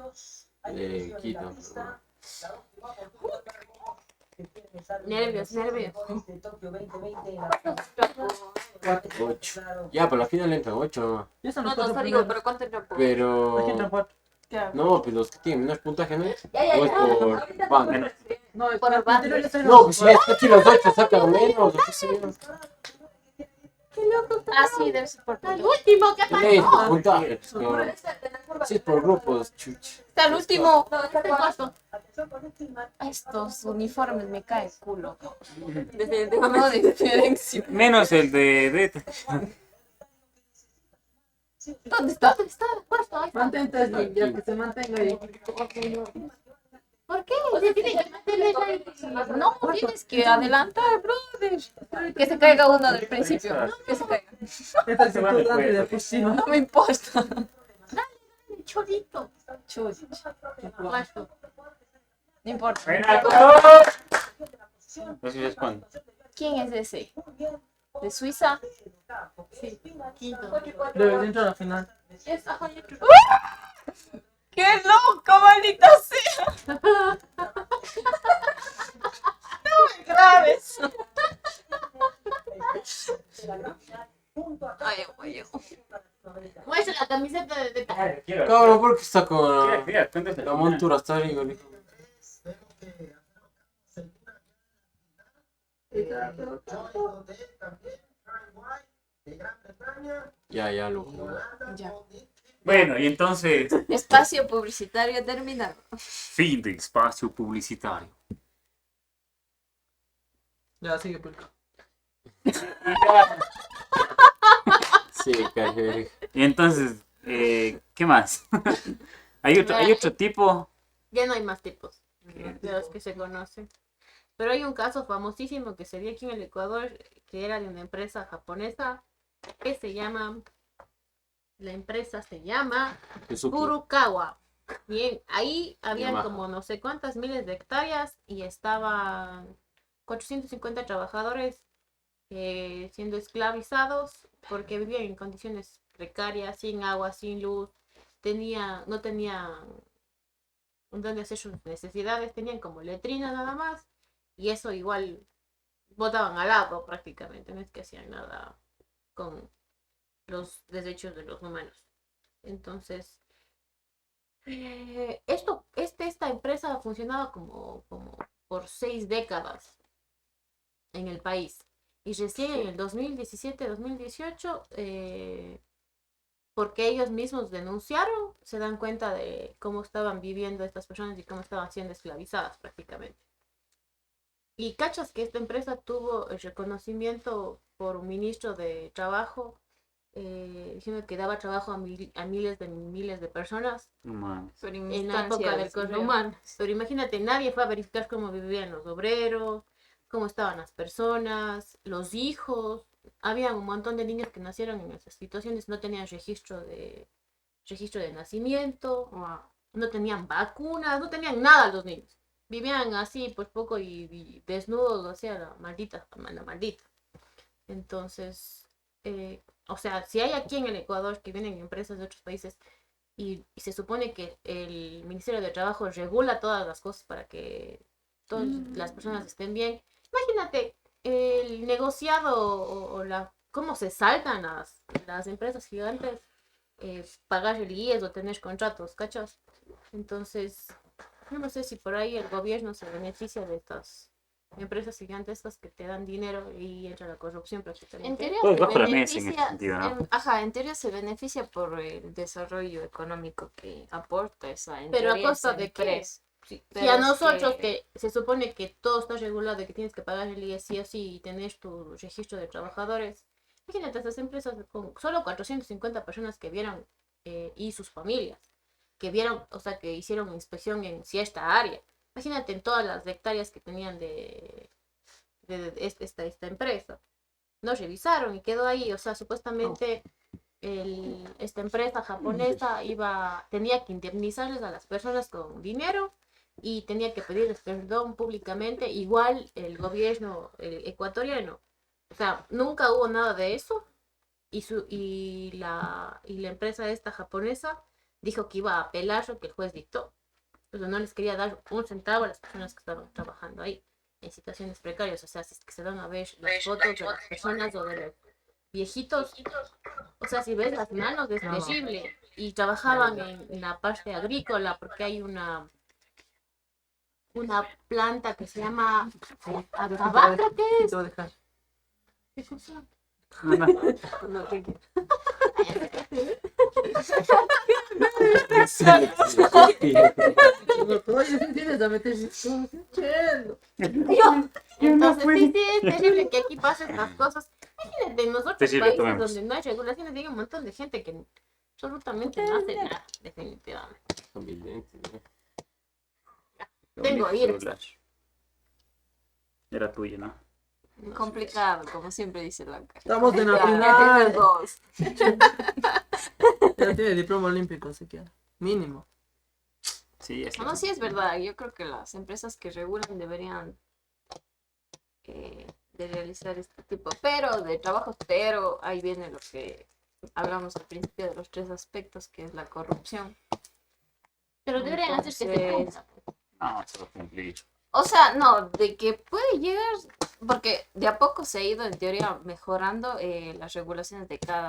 le quitan. Nervios. 8. Ya, pero la final entran 8 nomás. Ya están No, los no, cuatro te digo, primeros. pero ¿cuánto entra por? Aquí Pero. entran cuatro. No, pues los que tienen menos puntaje, ¿no? Ya, O es por banda. No, Por el bandas. anterior ya está en No, los pues si es que aquí los 8 sacan menos, o qué sé yo. Ah, sí, debe ser por El último, ¿qué Ley, pasó? por puntaje. Pues, cabrón. Si es por grupos, chuch. Está el último. No, está ¿Qué por... pasó? Estos uniformes me cae el culo. Definitivamente. No diferencia. Menos el de ¿Dónde está? Está puesto ahí. Mantente así, ya que se mantenga ahí. ¿Por qué? Se tiene que mantener ahí. No, tienes que adelantar, brother. Que se caiga uno del principio. Que se caiga. Esta es tu grande de piscina. No me importa. Chorito. Chus, Puesto. no importa. ¡Renato! No sé si es cuándo. ¿Quién es ese? ¿De Suiza? Sí, quinto. Debe entrar a la final. ¡Qué loco, maldita sea! No me grabes. Ay, güey. Muestra la camiseta de detalle. Cabrón, ¿por qué está con Cuéntate la montura? Está ahí, güey. Ya, loco. Ya. Bueno, y entonces, Espacio publicitario terminado. fin de espacio publicitario. Ya, sigue, Pulco. Sí, caje. Y entonces, ¿qué más? Hay otro tipo. Ya no hay más tipos de los que se conocen. Pero hay un caso famosísimo que se dio aquí en el Ecuador, que era de una empresa japonesa que se llama, la empresa se llama Suzuki. Furukawa. Bien, ahí habían Yamaha. como no sé cuántas miles de hectáreas y estaban 450 trabajadores siendo esclavizados porque vivían en condiciones precarias, sin agua, sin luz, no tenían donde hacer sus necesidades, tenían como letrina nada más Y eso igual botaban al agua prácticamente, no es que hacían nada con los desechos de los humanos. Entonces, esta empresa funcionaba como por 6 décadas en el país. Y recién en el 2017-2018, porque ellos mismos denunciaron, se dan cuenta de cómo estaban viviendo estas personas y cómo estaban siendo esclavizadas prácticamente. Y cachas que esta empresa tuvo el reconocimiento por un ministro de Trabajo, diciendo que daba trabajo a miles de personas No mames. Pero en la época del instancias correo. inhumanas. Pero imagínate, nadie fue a verificar cómo vivían los obreros, cómo estaban las personas, los hijos. Había un montón de niños que nacieron en esas situaciones, no tenían registro de nacimiento, Wow. no tenían vacunas, no tenían nada los niños. Vivían así, pues poco y desnudos, o sea, la maldita. Entonces, o sea, si hay aquí en el Ecuador que vienen empresas de otros países y se supone que el Ministerio de Trabajo regula todas las cosas para que todas las personas estén bien, imagínate el negociado cómo se saltan las empresas gigantes, pagar el IES o tener contratos, ¿cachas? Entonces, yo no sé si por ahí el gobierno se beneficia de estas empresas gigantescas que te dan dinero y entra la corrupción En prácticamente. teoría Todo es se bajo la mesa en este beneficia, sentido, ¿no? ajá, en teoría se beneficia por el desarrollo económico que aporta esa, en Pero a teoría, costa esa de qué? empresa. Si Pero a es nosotros que- que se supone que todo está regulado y que tienes que pagar el IES sí o sí y tener tu registro de trabajadores, imagínate estas empresas con solo 450 personas que vieron y sus familias, que vieron, o sea, que hicieron inspección en cierta área. Imagínate en todas las hectáreas que tenían esta empresa. No revisaron y quedó ahí, o sea, supuestamente esta empresa japonesa tenía que indemnizarles a las personas con dinero y tenía que pedirles perdón públicamente, igual el gobierno ecuatoriano. O sea, nunca hubo nada de eso y la empresa esta japonesa dijo que iba a apelar lo que el juez dictó. Pero no les quería dar un centavo a las personas que estaban trabajando ahí en situaciones precarias. O sea, si es que se van a ver las fotos de las personas o de los viejitos, o sea, si ves las manos es No. terrible. Y trabajaban en la parte agrícola porque hay una planta que se llama acabá, creo que Sí, es. te voy a dejar. ¿Qué cosa? No, no. No, ¿qué? Oye, sí tienes a meter chelo. Entonces, sí, es terrible que aquí pasen estas cosas. Imagínate, en los otros Terrible, países tomemos. donde no hay regulaciones, hay un montón de gente que absolutamente no hace nada, definitivamente. Tengo Bonito ira. celular. Era tuyo, ¿no? complicado, como siempre dice Blanca. Estamos en la Complicado. final. Dos. Ya tiene diploma olímpico, así que mínimo. Sí, es No, sí es verdad. Yo creo que las empresas que regulan deberían de realizar este tipo, pero de trabajos, pero ahí viene lo que hablamos al principio de los 3 aspectos, que es la corrupción. Pero deberían hacer que se Entonces, cumpla. No, se va a cumplir. o sea, no, de que puede llegar, porque de a poco se ha ido en teoría mejorando las regulaciones de cada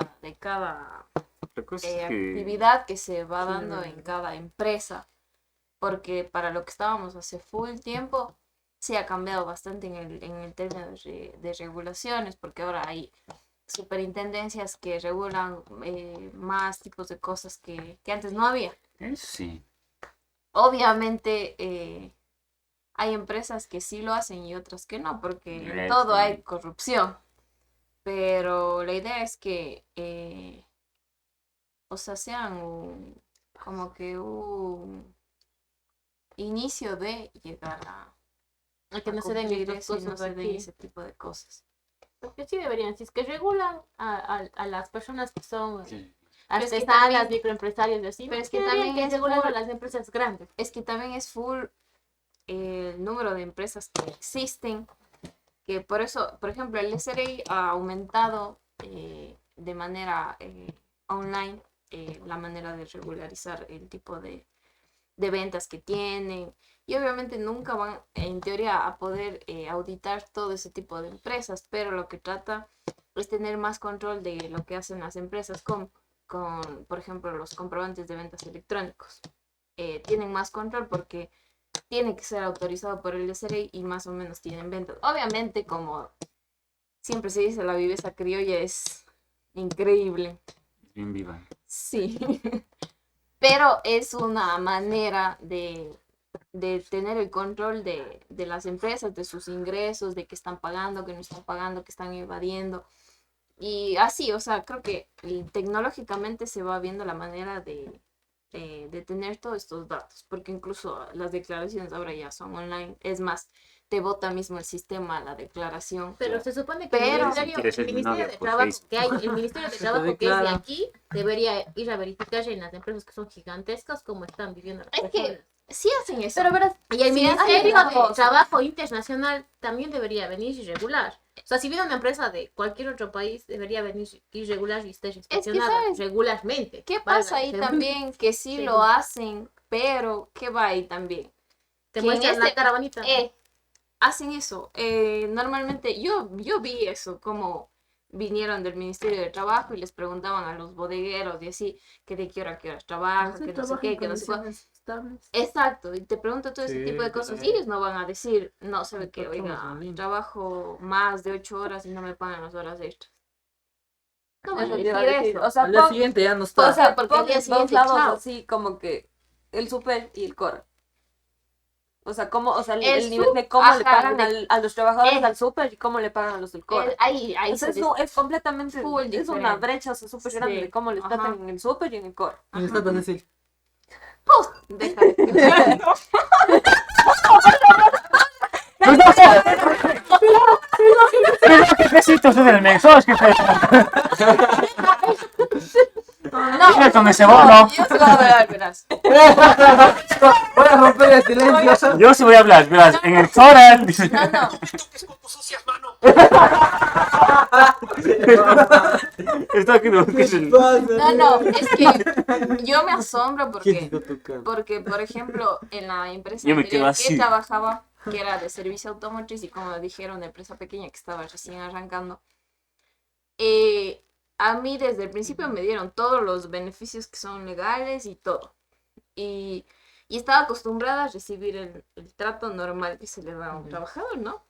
La cosa es que... actividad que se va Sí, dando verdad. en cada empresa, porque para lo que estábamos hace full tiempo, sí ha cambiado bastante en el término de regulaciones, porque ahora hay superintendencias que regulan más tipos de cosas que antes no había. Sí. Obviamente hay empresas que sí lo hacen y otras que no, porque en Sí. todo hay corrupción. Pero la idea es que, o sea, sean como que un inicio de llegar A que a no se den cumplir estas eso y no cosas se den aquí. ese tipo de cosas. Porque sí deberían, si es que regulan a las personas que son Sí. Pero es que artesanas, también- microempresarios y así, pero es ¿por qué que deberían también es regular a full- las empresas grandes? Es que también es full el número de empresas que existen, que por eso, por ejemplo, el SRI ha aumentado de manera online la manera de regularizar el tipo de ventas que tienen, y obviamente nunca van, en teoría, a poder auditar todo ese tipo de empresas, pero lo que trata es tener más control de lo que hacen las empresas con por ejemplo, los comprobantes de ventas electrónicos. Tienen más control porque tiene que ser autorizado por el SRI y más o menos tienen ventas. Obviamente, como siempre se dice, la viveza criolla es increíble. Bien viva. Sí, pero es una manera de tener el control de las empresas, de sus ingresos, de qué están pagando, qué no están pagando, qué están evadiendo. Y así, o sea, creo que tecnológicamente se va viendo la manera de tener todos estos datos, porque incluso las declaraciones ahora ya son online. Es más, te bota mismo el sistema la declaración. Pero se supone que Pero- Si quieres ser el mi novia Ministerio de por Trabajo Facebook. que hay, el Ministerio de Trabajo que es de declara. aquí, debería ir a verificar en las empresas que son gigantescas cómo están viviendo las Es que personas. sí hacen eso. Pero verás, y el Sí, Ministerio hacen eso. de Trabajo Internacional también debería venir y regular. O sea, si viene una empresa de cualquier otro país, debería venir y regular y estar inspeccionada ¿sabes regularmente. ¿Qué Valga pasa ahí que también? Que sí Sí. lo hacen, pero ¿qué va ahí también? Te que en muestran la este- cara bonita. Hacen eso. Normalmente yo vi eso, como vinieron del Ministerio de Trabajo y les preguntaban a los bodegueros y así, que de qué hora a qué horas trabajan, que no sé qué, que no sé cuál. estables. Exacto, y te pregunto todo ese Sí, tipo de cosas y ellos no van a decir, no, sabe que, Nosotros oiga, somos lindos. trabajo más de 8 horas y no me pagan las horas extras. No van a Eso te iba a decir decir. eso. O sea, Al día siguiente ya no está. o sea, porque al pon día en dos siguiente, lados chao. así como que el súper y el coro. O sea, cómo, o sea, El el nivel de cómo le ajá, pagan a los trabajadores eh. al súper y cómo le pagan a los del coro. Ahí O sea, se es completamente, full es una diferente. brecha, o sea, súper Sí, grande de cómo les ajá. tratan en el súper y en el coro. Y está tan decir. deja de- ¿Qué besitos en el mensaje? No, Con ese bono. yo se lo voy a ver, verás. Voy a romper el silencio. Yo sí voy a hablar, verás, en el Zoral. No, no. Está aquí, no, ¿qué es el- No, es que yo me asombro ¿Quién porque, está tocando? porque, por ejemplo, en la empresa Yo me anterior quedo así. que trabajaba, que era de servicio automotriz y como dijeron, de empresa pequeña que estaba recién arrancando, a mí desde el principio me dieron todos los beneficios que son legales y todo. Y estaba acostumbrada a recibir el trato normal que se le da a un trabajador, ¿no?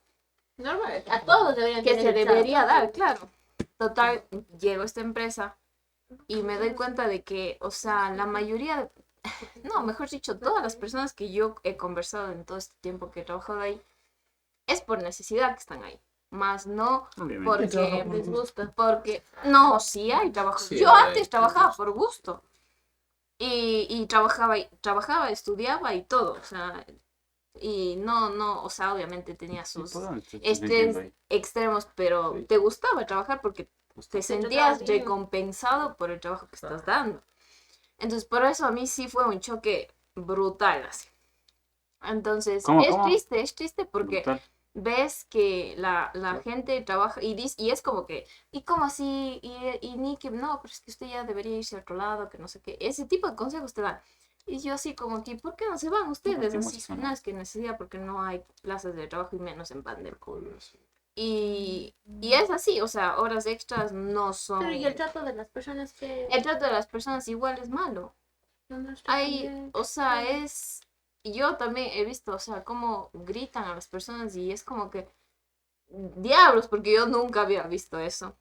Normal, a todos deberían Que tener se el debería trato. dar, claro. Total, llego a esta empresa y me doy cuenta de que, o sea, la mayoría, no, mejor dicho, todas las personas que yo he conversado en todo este tiempo que he trabajado ahí, es por necesidad que están ahí, más no Obviamente. porque les gusta, porque no, sí hay trabajo. Sí, Yo hay, antes por trabajaba gusto. por gusto y trabajaba, estudiaba y todo, o sea, y no, o sea, obviamente tenía sus ¿Por dónde te estés entiendo ahí? extremos, pero Sí. te gustaba trabajar porque te sentías trataba bien. recompensado por el trabajo que estás dando. Entonces, por eso a mí sí fue un choque brutal así. Entonces, ¿Cómo, es cómo? triste porque Brutal. ves que la gente trabaja y es como que, ¿y cómo así? Y ni que, no, pero es que usted ya debería irse a otro lado, que no sé qué. Ese tipo de consejos te dan. Y yo así como que, ¿por qué no se van ustedes? qué Así, emoción. no es que necesidad porque no hay plazas de trabajo y menos en pandemia. Y es así, o sea, horas extras no son... Pero y el trato de las personas que El trato de las personas igual es malo. no nos tratan Hay, bien. o sea, es... Yo también he visto, o sea, cómo gritan a las personas y es como que... Diablos, porque yo nunca había visto eso.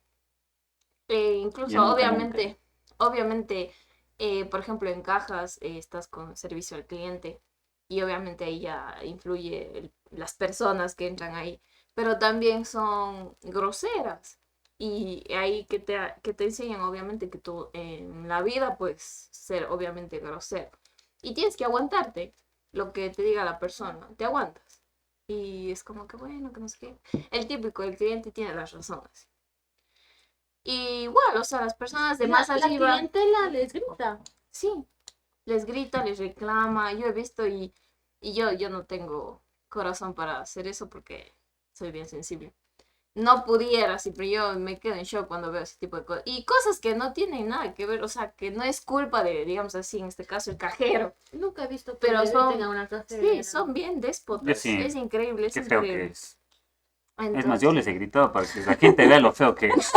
Incluso, Yo nunca, obviamente, por ejemplo, en cajas estás con servicio al cliente y obviamente ahí ya influye las personas que entran ahí, pero también son groseras y ahí que te enseñan obviamente que tú en la vida puedes ser obviamente grosero y tienes que aguantarte lo que te diga la persona, te aguantas y es como que bueno, que no sé qué, el típico, el cliente tiene las razones. Y igual, o sea, las personas de más la arriba, clientela les grita. sí, les grita, les reclama. Yo he visto y yo no tengo corazón para hacer eso porque soy bien sensible. no pudiera, sí, pero yo me quedo en shock cuando veo ese tipo de cosas. Y cosas que no tienen nada que ver, o sea, que no es culpa de, digamos así, en este caso, el cajero. Nunca he visto que Pero le son- griten a una cajera. Sí, son bien Yo déspotas. sí. Es increíble, es Qué feo que increíble. es. Es más, yo les he gritado para que la gente vea lo feo que es.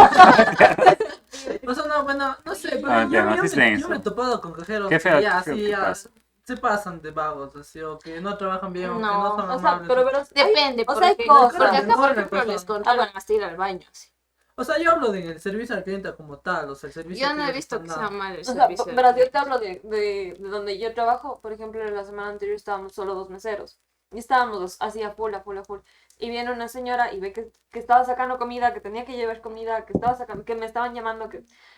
O sea, no, bueno, no sé, pero Ah, entiendo, sí sé yo eso. me he topado con cajeros Qué feo, que ya, qué feo así, que ya, pasa. se pasan de vagos, así, o que no trabajan bien, o que No, no son O sea, amables. pero verás, hay- Depende, o sea, hay porque, cosas. porque acá, por Bueno, ejemplo, pues, les controlan hasta ir al baño. Así. O sea, yo hablo del servicio al cliente como tal, o sea, el servicio Yo no he les visto están que sea dando. mal el O sea, servicio. verás, yo te hablo de donde yo trabajo. Por ejemplo, la semana anterior estábamos solo 2 meseros. Y estábamos así a full, a full, a full. Y viene una señora y ve que estaba sacando comida, que tenía que llevar comida, que estaba sacando, que me estaban llamando.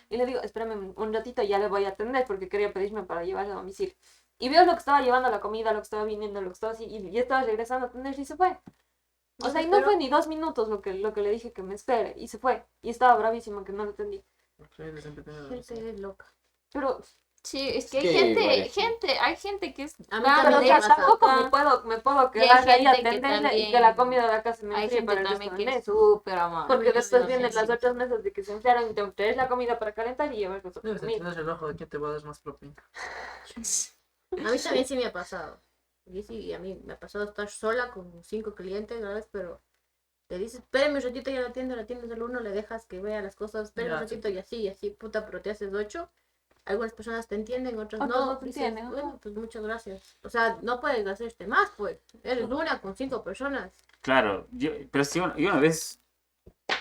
Y le digo, espérame un ratito, ya le voy a atender porque quería pedirme para llevarle a domicilio. Y veo lo que estaba llevando la comida, lo que estaba viniendo, lo que estaba así. Y ya estaba regresando a atender y se fue. O sea, y no fue ni 2 minutos lo que le dije que me espere. Y se fue. Y estaba bravísima que no lo atendí. Sí, les empezaron a decir. Gente es loca. Pero, Sí, es que hay Sí, hay gente que es A mí tan también o sea, me pasa. tampoco déspota. me puedo Y hay quedar ahí a gente que atenderle y que también- la comida de acá se me Hay enfríe gente para el resto también del que es mes. súper amable. Porque después No, vienen sí, las sí. otras mesas de que se enfriaron y tengo que traer la comida para calentar y llevar cosas Debes de comida. tener el ojo de quién te va a dar más propina. A mí también sí me ha pasado. Y sí, a mí me ha pasado estar sola con 5 clientes, ¿sabes? Pero le dices, espérame un ratito, ya la atiendes solo uno, le dejas que vea las cosas, espérame un Ya, sí. ratito y así, puta, pero te haces 8. Algunas personas te entienden, otras Otras no. no te Dices, entienden, bueno, ajá. pues muchas gracias. O sea, no puedes hacerte más, pues. Eres una con 5 personas. Claro, pero sí, yo una vez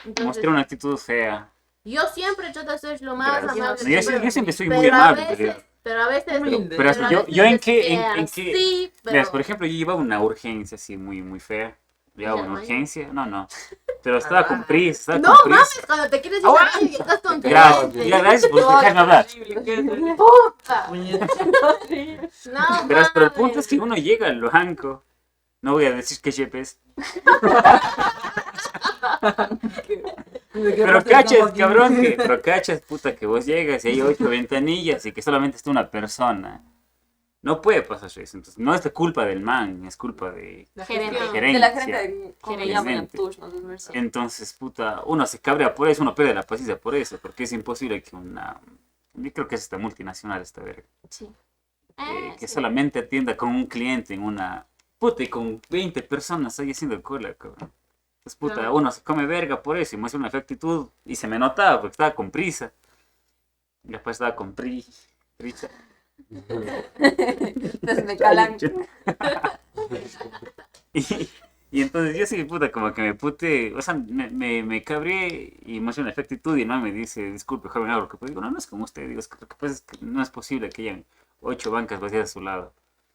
Entonces, mostré una actitud fea. yo siempre trato de ser lo más Gracias. amable Yo siempre soy muy pero amable. a veces, pero a veces, Humilde. Pero pero a yo, veces yo en es qué, que en qué, sí, pero verás, por ejemplo, yo llevaba una urgencia así muy, muy fea. Llevaba ¿Ir al una baño? urgencia, no. Pero estaba con prisa, estaba no con prisa. mames, cuando te quieres ir al baño y estás con Gracias, clientes. gracias por dejarme hablar. Puta. Puñeta. No Pero el punto mames. es que uno llega al banco, no voy a decir qué chip es, pero cachas, cabrón, pero cachas, puta, que vos llegas y hay 8 ventanillas y que solamente está una persona. No puede pasar eso, entonces no es culpa del man, es culpa de Gerente. De la gerencia. gente, como le Gerente. llaman en Tush, no sé si. Entonces, puta, uno se cabrea por eso, uno pierde la paciencia por eso, porque es imposible que yo creo que es esta multinacional, esta verga, Sí. que Sí. solamente atienda con un cliente en una, puta, y con 20 personas ahí haciendo cola, cabrón. Entonces, puta, Claro. uno se come verga por eso y muestra una fea actitud y se me notaba porque estaba con prisa. Y después estaba con prisa. Entonces me calan. Y entonces yo sí, puta, como que me pute, o sea, me cabré y mostré una fea actitud y no me dice, disculpe, joven, algo que pues digo, no, no es como usted, digo, es que lo que pasa es que no es posible que hayan 8 bancas vacías a su lado.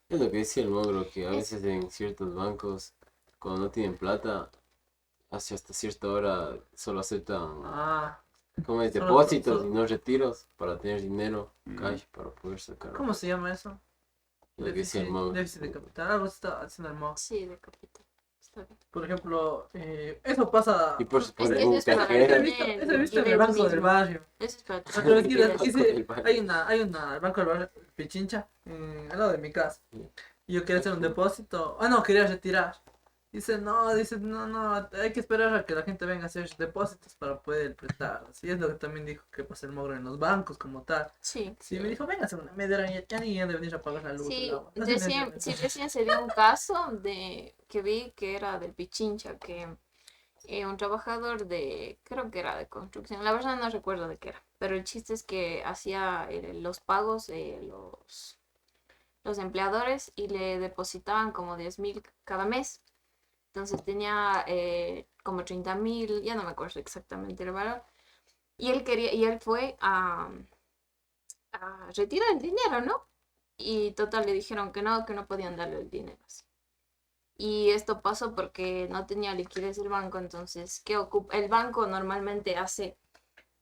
Es lo que decía el mogro, que a veces en ciertos bancos, cuando no tienen plata, hasta cierta hora solo aceptan Ah, como es, Solo- depósitos solo- y no retiros para tener dinero, Mm. cash, para poder sacar. ¿cómo se llama eso? Lo que decía el mogro. Déficit de capital. Algo está haciendo el Mo. Sí, de capital. Está bien. Por ejemplo, eso pasa. Y por Es supuesto, que un eso es para cajero. tener- Eso he visto en el Nivel banco del mismo. barrio. Eso es para La otra vez que nivel hice- del barrio. hay una, el banco del barrio Pichincha, al lado de mi casa. Y yo quería hacer un depósito. Ah, no, quería retirar. Dice, no, hay que esperar a que la gente venga a hacer depósitos para poder prestar. Así es lo que también dijo que pasa el mogro en los bancos como tal. Sí. Sí, me dijo, venga a hacer una media hora, ya ni han de venir a pagar la luz. Sí, el agua. No recién se dio un caso de que vi que era del Pichincha, que un trabajador creo que era de construcción, la verdad no recuerdo de qué era, pero el chiste es que hacía los pagos los empleadores y le depositaban como 10.000 cada mes. Entonces tenía como 30.000, ya no me acuerdo exactamente el valor. Y él fue a retirar el dinero, ¿no? Y total le dijeron que no podían darle el dinero. Así. Y esto pasó porque no tenía liquidez el banco, entonces, ¿qué ocupa? El banco normalmente hace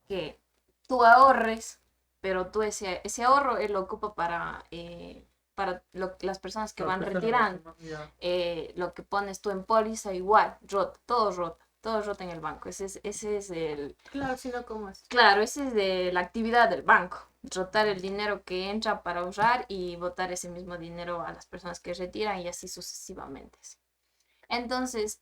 que tú ahorres, pero tú ese ahorro él lo ocupa para las personas que van retirando. Lo que pones tú en póliza igual, todo rota en el banco. Ese es el, Claro, si no, ¿cómo es? claro, ese es de la actividad del banco, rotar el dinero que entra para ahorrar y botar ese mismo dinero a las personas que retiran y así sucesivamente. Entonces,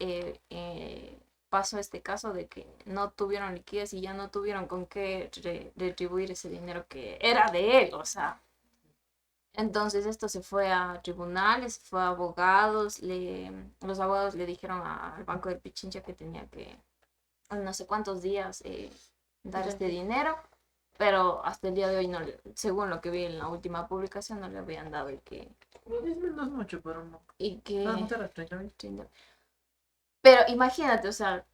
pasó este caso de que no tuvieron liquidez y ya no tuvieron con qué retribuir ese dinero que era de él, o sea. Entonces esto se fue a tribunales, se fue a abogados, los abogados le dijeron al Banco del Pichincha que tenía que no sé cuántos días dar este dinero, pero hasta el día de hoy, no, según lo que vi en la última publicación, no le habían dado el que... 10.000 no es mucho, pero no. Y que... No, no te las 30.000. Pero imagínate, o sea,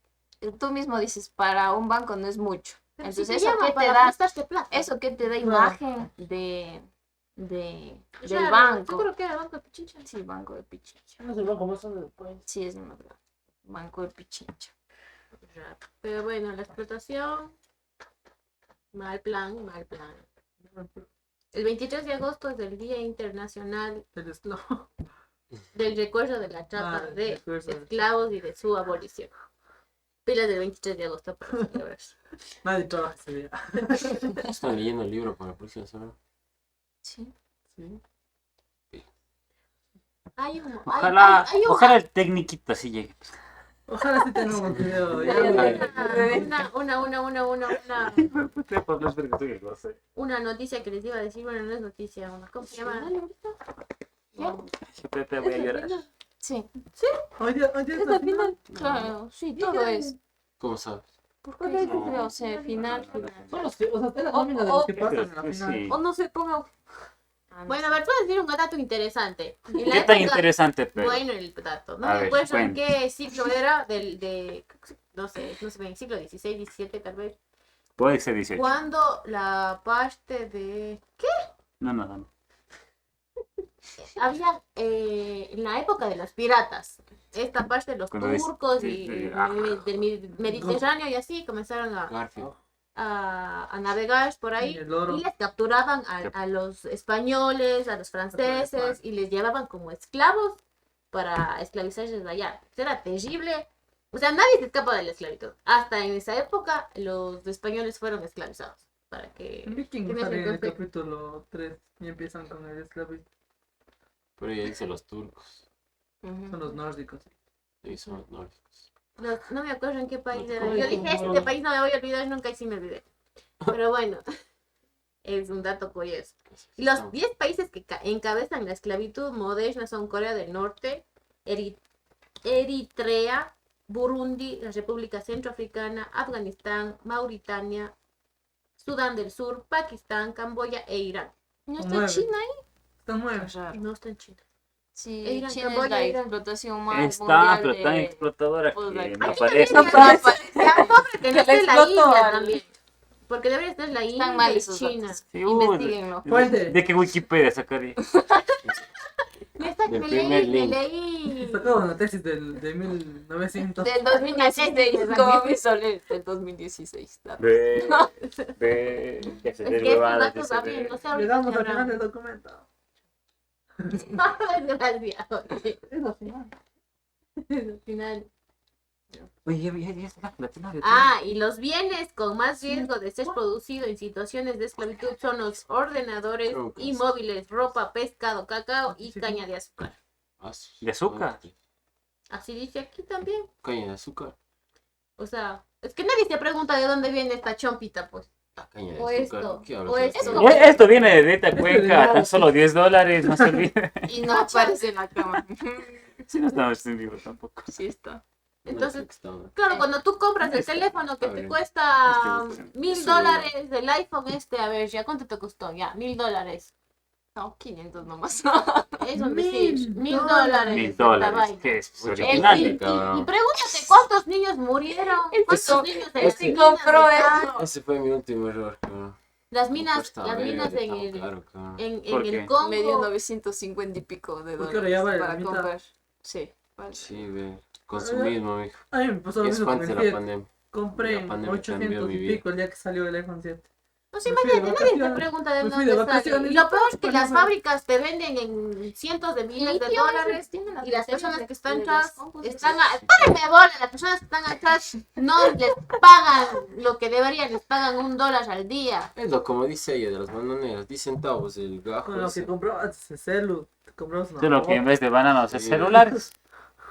tú mismo dices, para un banco no es mucho. Pero Entonces, si te ¿eso llaman qué te para da? prestarte plata. Eso que te da Claro. imagen O del sea, banco. Yo creo que era el Banco de Pichincha. Sí, Banco de Pichincha. No sé, como son del país. Sí, es una verdad. Banco de Pichincha. Pero bueno, la explotación, mal plan, mal plan. El 23 de agosto es el Día Internacional El esclavo. del Recuerdo de la Trata Ah, de recuerdo. Esclavos y de su abolición. Pilas del 23 de agosto para celebrar. Nadie trabaja ese día. Están leyendo el libro para la próxima semana. Sí. Sí. Ojalá, hay ojalá el tecniquito así llegue. Ojalá sí tengamos video. Ya, una noticia que les iba a decir, bueno, no es noticia, ¿cómo se llama? Te voy a llorar. Sí, hoy día es la final. claro, sí, todo es. ¿Cómo sabes? Porque es o sea, final. Son los que, o sea, es la nómina de los que pasan en la Sí. final. O no se ponga. Bueno, a ver, puedo decir un dato interesante. En la ¿Qué tan época- interesante, pero? Bueno, el dato. No A me ver, acuerdo en cuenta. qué siglo era, no sé, en siglo XVI, XVII tal vez. Puede ser 18. Cuando la parte de... No. Había, en la época de los piratas, esta parte de los Cuando es- turcos sí, y sí, del Mediterráneo y así, comenzaron Garfield. a navegar por ahí Y el oro. y les capturaban a los españoles, a los franceses y les llevaban como esclavos para esclavizarles allá. Era terrible. O sea, nadie se escapa de la esclavitud. Hasta en esa época los españoles fueron esclavizados. Para que... En Vikings Tienes sale en el entonces- capítulo 3 y empiezan con el esclavismo. Pero ella dice los turcos. Son los nórdicos. Y son los nórdicos. No me acuerdo en qué país era. ¿Cómo? Yo dije, este país no me voy a olvidar nunca y sí me olvidé. Pero bueno, es un dato curioso. Los 10 países que encabezan la esclavitud moderna son Corea del Norte, Eritrea, Burundi, la República Centroafricana, Afganistán, Mauritania, Sudán del Sur, Pakistán, Camboya e Irán. ¿No Nueve. está China ahí? Están nueve. No está en China. Sí, Irán, China es Camboya, la Irán. explotación más Está, mundial pero tan de... explotadora pues, que aquí no Aquí parece. también que no Que le esté la explotó India al- también. Porque debería estar la India Están mal y esos China. datos. Sí, Investíguenlo. Fuente. ¿De qué Wikipedia sacaría? Me Del primer link. leí. Sacaba una tesis de 1900. Del 2016, como mi Soler, del 2016. Ve, que se Es den que estos huevadas, datos que se también, den- no sé Le ahorita damos qué al final habrán. del documento. Desgraciado. Es la final. Al final. Oye, ya está la final. Ah, y los bienes con más riesgo de ser producido en situaciones de esclavitud son los ordenadores, Troncos. inmóviles, ropa, pescado, cacao y Sí. caña de azúcar. ¿De azúcar? Así dice aquí también. Caña de azúcar. O sea, es que nadie se pregunta de dónde viene esta chompita, pues. Ah, caña de O azúcar. esto, ¿Qué o hablas de esto. azúcar? Esto viene de esta Este cuenca, tan solo $10, no se olvide. Y no aparece en la cama. Si no estamos en vivo tampoco. Sí está. Entonces, Netflix está- claro, cuando tú compras el teléfono que A te ver. cuesta Este, $1,000 del iPhone a ver, ¿ya cuánto te costó? Ya, $1,000. No, 500 nomás. Eso decir, $1,000. $1,000, que es Mucho original. Y cabrón. pregúntate cuántos niños murieron, cuántos niños en las ese- minas compró están. Ese fue mi último error, cabrón. Las No minas, cuesta las verga, minas en estaba el, caro, cabrón. en ¿Por el qué? Congo. Me dio 950 y pico de Porque ahora ya dólares vale la para mitad. comprar. Sí, vale. Sí, ve. Consumismo, mijo. A mí me pasó lo Es mismo con antes el de la 7. pandemia. Compré La pandemia cambió 800 mi y vida. pico el día que salió el iPhone 7. Pues Me fui de imagínate, nadie te vacaciones. pregunta de Me fui dónde de sale. vacaciones. Y lo peor es que Pues las no sé. fábricas te venden en cientos de miles de Mi tío dólares. tiene las Y las baterías personas de- que están de atrás las compus están esas. ¡Párenme bola! Las personas que están atrás no les pagan lo que deberían, les pagan $1 al día. Es lo como dice ella de las bananeras. 10 centavos el gajo Con lo ese. que compró ese celu, te compramos una Solo que en moto. vez de bananos es Sí. celulares.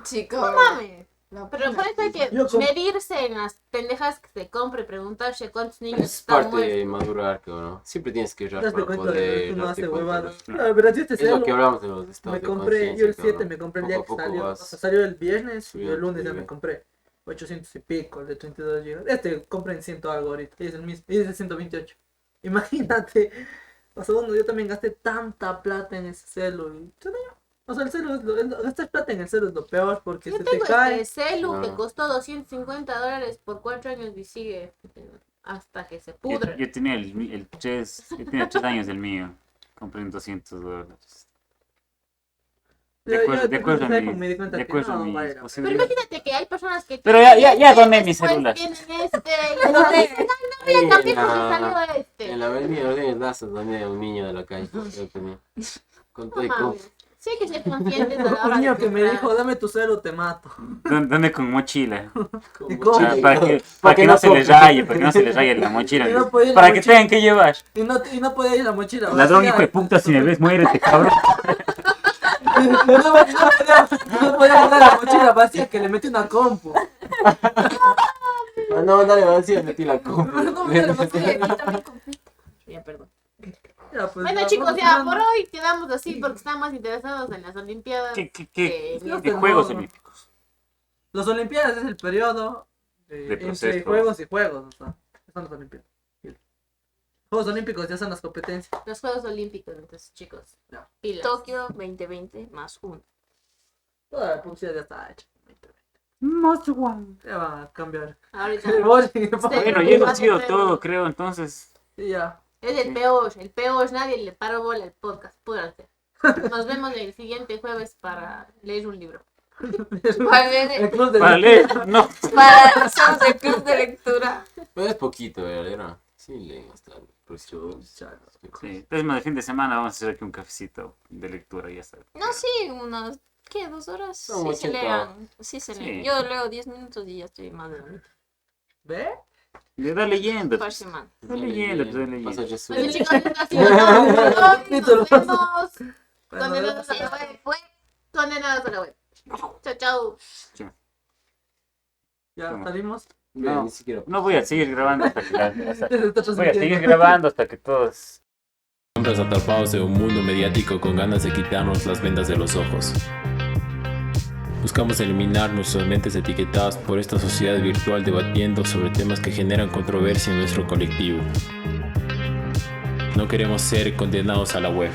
Sí, No como... mames. La Pero por eso hay que Yo com- medirse en las pendejas que se compra y preguntarse cuántos niños Es están parte de muertos. madurar, que ¿no? Siempre tienes que errar Date para cuenta de que poder tú no darte haces cuenta. huevadas. Claro. La verdad, este Es lo celo que hablamos de los estados me de compré, yo conciencia, el 7 cabrón. me compré el Poco día a que poco salió. O vas sea, salió el viernes y subiendo el lunes tu ya me nivel. compré 800 y pico, el de 32 GB. Este compré en 100 algo ahorita, y es el mismo, y es de 128. Imagínate. O sea, bueno, yo también gasté tanta plata en ese celo y... O sea, el celo gastar plata en el celo es lo peor porque Yo se te tengo cae. este celu que Ah. costó $250 por 4 años y sigue hasta que se pudre. Yo tenía yo tenía 3 años del mío. Compré en $200. De acuerdo a me di mis, cuenta de que acuerdo a no, mis vale. Pero posibilidades. imagínate que hay personas que Pero tienen ya este, doné mi después celular. tienen este, y después dicen, "Ay, no voy a cambiar porque salió este". En la avenida Ordenes Lazo tenía un niño de la calle. Yo tenía. Con todo y No con- mames. Sí hay que ser conscientes a la hora Un niño de que me comprar. dijo, dame tu celo, te mato. ¿Dónde con mochila? con ¿Y cómo? mochila y Para todo. que no se les raye, para que no se les raye la mochila. Y no podía ir Para la que mochila. tengan que llevar. Y no podía ir la mochila. Ladrón, vacía. hijo de puta, si me ves, muérete, cabrón. No podía mandar la mochila vacía que le metí una compu. Ah, no, dale, vacía, metí la compra. No, mira, vacía. Ya, perdón. Ya, pues, Bueno ya, chicos, vamos ya hablando. por hoy quedamos así porque estamos más interesados en las Olimpiadas. ¿Qué que- de Juegos Olímpicos? Los Olimpiadas es el periodo De entre proceso. juegos y juegos. O sea, son las Olimpiadas. Juegos Olímpicos ya son las competencias. Los Juegos Olímpicos, entonces chicos, Ya. pilas. Tokio 2020 más 1. Toda la publicidad ya está hecha. Ya va a cambiar. Ahorita El boli, Bueno, ya hemos sido todo, creo, entonces. y ya. es el peor, nadie le paró bola al podcast, púdranse. Nos vemos el siguiente jueves para leer un libro. El club de Para leer, no. Para somos el club de lectura. Pero es poquito, ¿verdad? Sí, leen hasta el próximo. Sí, entonces de fin de semana vamos a hacer aquí un cafecito de lectura, ya sabes. No, sí, unas, ¿qué? 2 horas. Son Sí se 80. lean. Sí se Sí. leen. Yo leo 10 minutos y ya estoy más de ¿Ve? Le da leyendo. par Pues. semana. Estoy leyendo, estoy leyendo. Pasa Jesús. Bueno chicos, esto ha sido todo por hoy. Nos vemos. Condenados a la web. Condenados a la web. Chao, chao. Ya salimos. Mira, No. ni siquiera. No voy a seguir grabando hasta que Ya se está voy a transmitiendo. seguir grabando hasta que todos. Estamos atrapados en un mundo mediático con ganas de quitarnos las vendas de los ojos. Buscamos eliminar nuestras mentes etiquetadas por esta sociedad virtual debatiendo sobre temas que generan controversia en nuestro colectivo. No queremos ser condenados a la web.